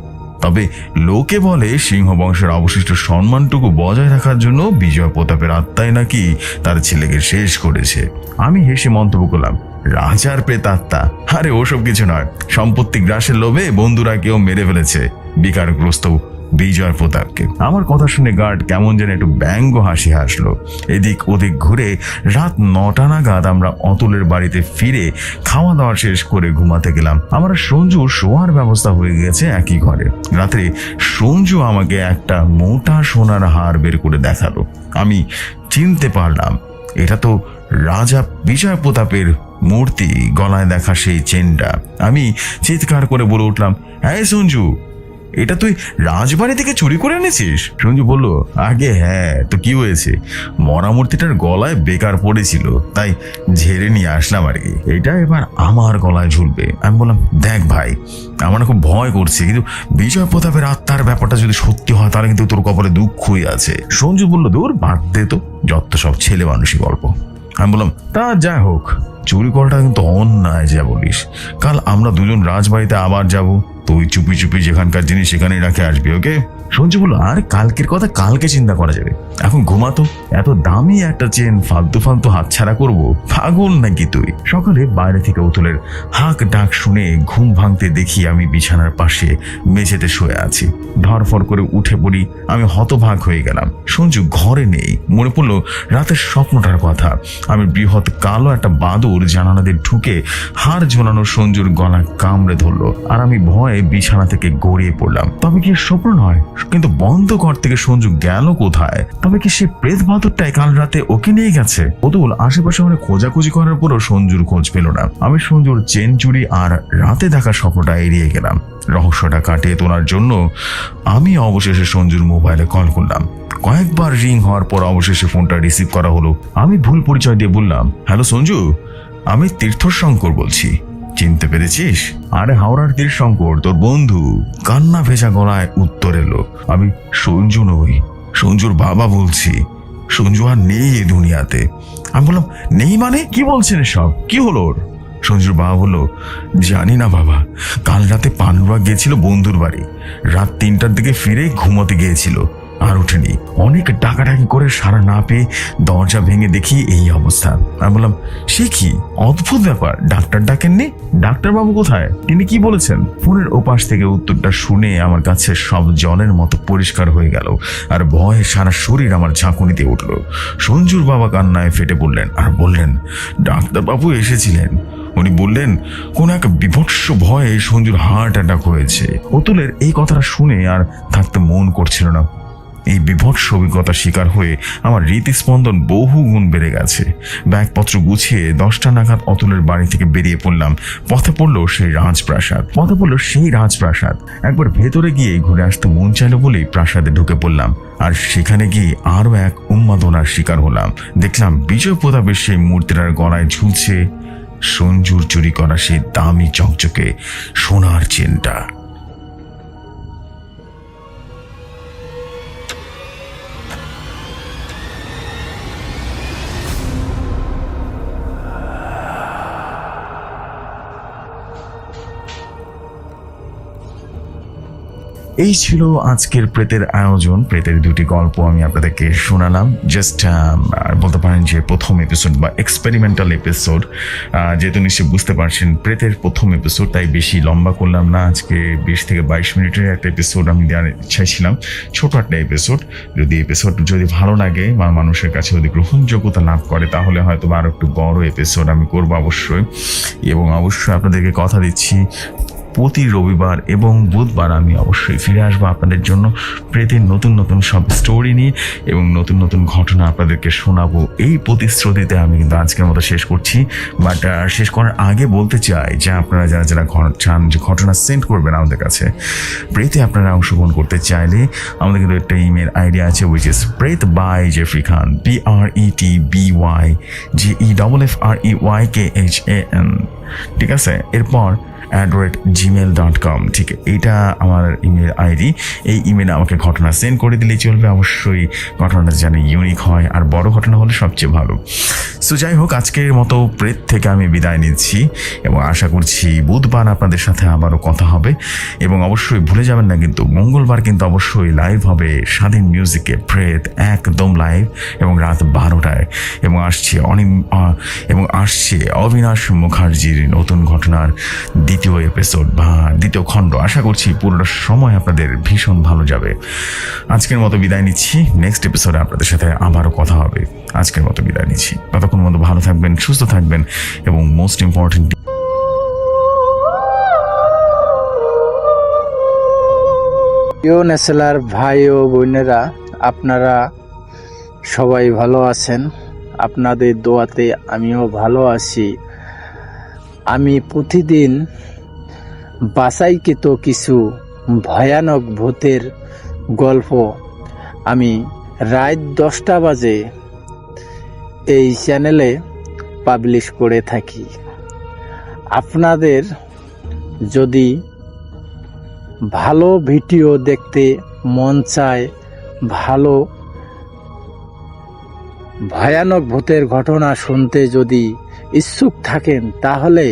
তবে লোকে বলে সিংহ বংশের অবশিষ্ট সম্মানটুকু বজায় রাখার জন্য বিজয় প্রতাপের আত্মাই নাকি তার ছেলেকে শেষ করেছে। আমি হেসে মন্তব্য করলাম, রাজার প্রেতাত্মা? আরে ওসব কিছু নয়, সম্পত্তি গ্রাসের লোভে বন্ধুরা কেউ মেরে ফেলেছে বিকারগ্রস্ত বিজয় প্রতাপকে। আমার কথা শুনে গার্ড কেমন যেন একটু ব্যঙ্গ হাসি হাসলো। এদিক ওদিক ঘুরে রাত 9টা নাগাদ আমরা অতুলের বাড়িতে ফিরে খাওয়া দাওয়া শেষ করে ঘুমাতে গেলাম। আমার সঞ্জু শোয়ার ব্যবস্থা হয়ে গেছে একই ঘরে। রাত্রে সঞ্জু আমাকে একটা মোটা সোনার হার বের করে দেখালো। আমি চিনতে পারলাম এটা তো রাজা বিজয় প্রতাপের মূর্তি, গলায় দেখা সেই চেনটা। আমি চিৎকার করে বলে উঠলাম, হ্যাঁ সঞ্জু, এটা তুই রাজবাড়ি থেকে চুরি করে এনেছিস? সঞ্জু বলল, আগে হ্যাঁ, তো কি হয়েছে? মরা মূর্তিটার গলায় বেকার পড়েছিল, তাই ঝেড়ে নিয়ে আসলাম আর কি। এটা এবার আমার গলায় ঝুলবে। আমি বললাম, দেখ ভাই, আমার খুব ভয় করছে, কিন্তু বিজয় প্রতাপের আত্মার ব্যাপারটা যদি সত্যি হয় তাহলে কিন্তু তোর কপালে দুঃখই আছে। সঞ্জু বলল, দূর বাদ দে তো, যত সব ছেলে মানুষই গল্প। আমি বললাম, তা যাই হোক, চুরি করাটা কিন্তু অন্যায় যা বলিস। কাল আমরা দুজন রাজবাড়িতে আবার যাব, তুই চুপি চুপি যেখানকার জিনিস সেখানেই রাখে আসবি, ওকে? সঞ্জু বললো, আর কালকের কথা কালকে চিন্তা করা যাবে, এখন ঘুমাতো। এত দামি একটা চেন ফালতু ফালতু হাতছাড়া করবো? পাগল নাকি তুই? সকালে বাইরে থেকে অতুলের হাঁক ডাক শুনে ঘুম ভাঙতে দেখি আমি বিছানার পাশে মেঝেতে শুয়ে আছি। ধরফর করে উঠে পড়ি। আমি হতভাগ হয়ে গেলাম। সঞ্জু ঘরে নেই। মনে পড়লো রাতের স্বপ্নটার কথা। আমি বৃহৎ কালো একটা বাদুর জানালা দিয়ে ঢুকে হাড় ঝোলানো সঞ্জুর গলা কামড়ে ধরলো, আর আমি ভয়ে বিছানা থেকে গড়িয়ে পড়লাম। তবে কি স্বপ্ন নয়, কিন্তু বন্ধ ঘর থেকে সঞ্জু গেল কোথায়? তবে কি সে প্রেত বাদুরটাই কাল রাতে ওকে নিয়ে গেছে? অতুল আশেপাশে অনেক খোঁজাখুঁজি করার পরও সঞ্জুর খোঁজ পেল না। আমি সঞ্জুর চেন চুরি আর রাতে দেখা স্বপ্নটা এড়িয়ে গেলাম। রহস্যটা কাটিয়ে তোলার জন্য আমি অবশেষে সঞ্জুর মোবাইলে কল করলাম। কয়েকবার রিং হওয়ার পর অবশেষে ফোনটা রিসিভ করা হলো। আমি ভুল পরিচয় দিয়ে বললাম, হ্যালো সঞ্জু, আমি তীর্থশঙ্কর বলছি, চিনতে পেরেছিস? আরে হাওড়ার তীর্থশঙ্কর, তোর বন্ধু। কান্না ভেজা গলায় উত্তর এলো, আমি সঞ্জু নই, সঞ্জুর বাবা বলছি। সঞ্জু আর নেই এই দুনিয়াতে। আমি বললাম, নেই মানে? কি বলছেন এসব? কি হলো ওর? সঞ্জুর বাবা বলল, জানি না বাবা, কাল রাতে পান্ডুয়া গিয়েছিল বন্ধুর বাড়ি। রাত 3টার দিকে ফিরে ঘুমোতে গিয়েছিল, আর ওঠেনি। অনেক ডাকাডাকি করে সারা না পেয়ে দরজা ভেঙে দেখি এই অবস্থা। আমি বললাম, সে কি অদ্ভুত ব্যাপার, ডাক্তার ডাকেননি? ডাক্তারবাবু কোথায়? তিনি কি বলেছেন? ফোনের ওপাশ থেকে উত্তরটা শুনে আমার কাছে সব জলের মতো পরিষ্কার হয়ে গেল, আর ভয়ে সারা শরীর আমার ঝাঁকুনিতে উঠল। সঞ্জুর বাবা কান্নায় ফেটে পড়লেন আর বললেন, ডাক্তারবাবু এসেছিলেন। উনি বললেন কোন এক বিভৎস ভয়ে সঞ্জুর হার্ট অ্যাটাক হয়েছে। অতুলের এই কথাটা শুনে আর থাকতে মন করছিল না। এই বিভৎস অভিজ্ঞতার শিকার হয়ে আমার হৃদস্পন্দন বহু গুণ বেড়ে গেছে। ব্যাগপত্র গুছিয়ে 10টা নাগাদ অতুলের বাড়ি থেকে বেরিয়ে পড়লাম। পথে পড়লো সেই রাজপ্রাসাদ। একবার ভেতরে গিয়ে ঘুরে আসতে মন চাইলো বলেই প্রাসাদে ঢুকে পড়লাম। আর সেখানে গিয়ে আরো এক উন্মাদনার শিকার হলাম। দেখলাম বিজয় প্রতাপের সেই মূর্তিটার গলায় ঝুলছে সঞ্জুর চুরি করা সেই দামি চকচকে সোনার চেনটা। এই ছিল আজকের প্রেতের আয়োজন। প্রেতের দুটি গল্প আমি আপনাদেরকে শোনালাম। জাস্ট বলতে পারেন যে প্রথম এপিসোড বা এক্সপেরিমেন্টাল এপিসোড, যেহেতু নিশ্চয়ই বুঝতে পারছেন প্রেতের প্রথম এপিসোড, তাই বেশি লম্বা করলাম না। আজকে 20 থেকে 22 মিনিটের একটা এপিসোড আমি দেওয়ার ইচ্ছায় ছিলাম, ছোট একটা এপিসোড। এপিসোড যদি ভালো লাগে বা মানুষের কাছে যদি গ্রহণযোগ্যতা লাভ করে তাহলে হয়তো আরো একটু বড় এপিসোড আমি করবো অবশ্যই। এবং অবশ্যই আপনাদেরকে কথা দিচ্ছি প্রতি রবিবার এবং বুধবার আমি অবশ্যই ফিরে আসবো আপনাদের জন্য প্রেতের নতুন নতুন সব স্টোরি নিয়ে এবং নতুন নতুন ঘটনা আপনাদেরকে শোনাবো। এই প্রতিশ্রুতিতে আমি কিন্তু আজকের মতো শেষ করছি। বাট শেষ করার আগে বলতে চাই যে আপনারা যারা যারা চান যে ঘটনা সেন্ড করবেন আমাদের কাছে, প্রেতে আপনারা অংশগ্রহণ করতে চাইলে আমাদের কিন্তু একটা ইমেল আইডি আছে, উইচ ইজ প্রেত বাই জেফরি খান, PRETBY, ঠিক আছে? এরপর @gmail.com, ঠিক এটা আমার ইমেল আইডি। এই ইমেলে আমাকে ঘটনা সেন্ড করে দিলেই চলবে। অবশ্যই ঘটনাটা যেন ইউনিক হয়, আর বড় ঘটনা হলে সবচেয়ে ভালো। সো যাই হোক, আজকের মতো প্রেত থেকে আমি বিদায় নিচ্ছি এবং আশা করছি বুধবার আপনাদের সাথে আবারও কথা হবে। এবং অবশ্যই ভুলে যাবেন না কিন্তু মঙ্গলবার কিন্তু অবশ্যই লাইভ হবে স্বাধীন মিউজিকে প্রেত, একদম লাইভ এবং রাত 12টায়। এবং আসছে অবিনাশ মুখার্জির নতুন ঘটনার দ্বিতীয় এপিসোড বা দ্বিতীয় খণ্ড। আশা করছি পুরোটা সময় আপনাদের ভীষণ ভালো যাবে। আজকের মতো বিদায় নিচ্ছি, নেক্সট এপিসোডে আপনাদের সাথে আবারও কথা হবে। আজকের মতো বিদায় নিচ্ছি, ততক্ষণ মতো ভালো থাকবেন, সুস্থ থাকবেন এবং মোস্ট ইম্পর্টেন্ট নেসেলার ভাই ও বোনেরা, আপনারা সবাই ভালো আছেন? আপনাদের দোয়াতে আমিও ভালো আছি। আমি প্রতিদিন বাছাইকৃত কিছু ভয়ানক ভূতের গল্প আমি রাত 10টা বাজে এই চ্যানেলে পাবলিশ করে থাকি। আপনাদের যদি ভালো ভিডিও দেখতে মন চায়, ভালো ভয়ানক ভূতের ঘটনা শুনতে যদি ইচ্ছুক থাকেন, তাহলে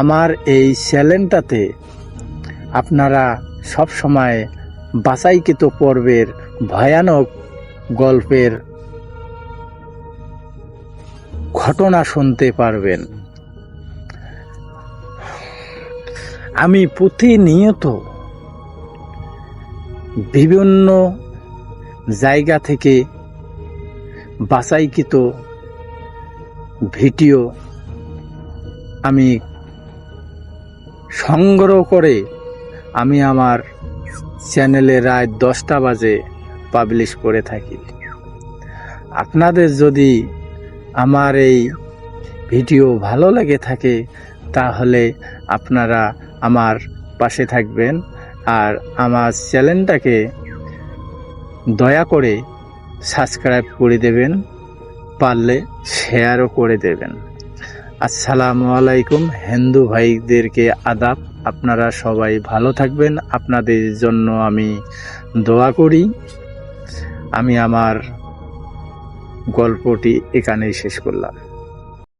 আমার এই চ্যানেলটাতে আপনারা সব সময় বাছাইকৃত পর্বের ভয়ানক গল্পের ঘটনা শুনতে পারবেন। আমি প্রতিনিয়ত বিভিন্ন জায়গা থেকে বাছাইকৃত ভিডিও আমি সংগ্রহ করে আমি আমার চ্যানেলে রাত 10টা বাজে পাবলিশ করে থাকি। আপনাদের যদি আমার এই ভিডিও ভালো লেগে থাকে তাহলে আপনারা আমার পাশে থাকবেন আর আমার চ্যানেলটাকে দয়া করে সাবস্ক্রাইব করে দেবেন, পারলে শেয়ারও করে দেবেন। আসসালামু আলাইকুম। হিন্দু ভাইদেরকে আদাব। আপনারা সবাই ভালো থাকবেন, আপনাদের জন্য আমি দোয়া করি। আমি আমার গল্পটি এখানেই শেষ করলাম।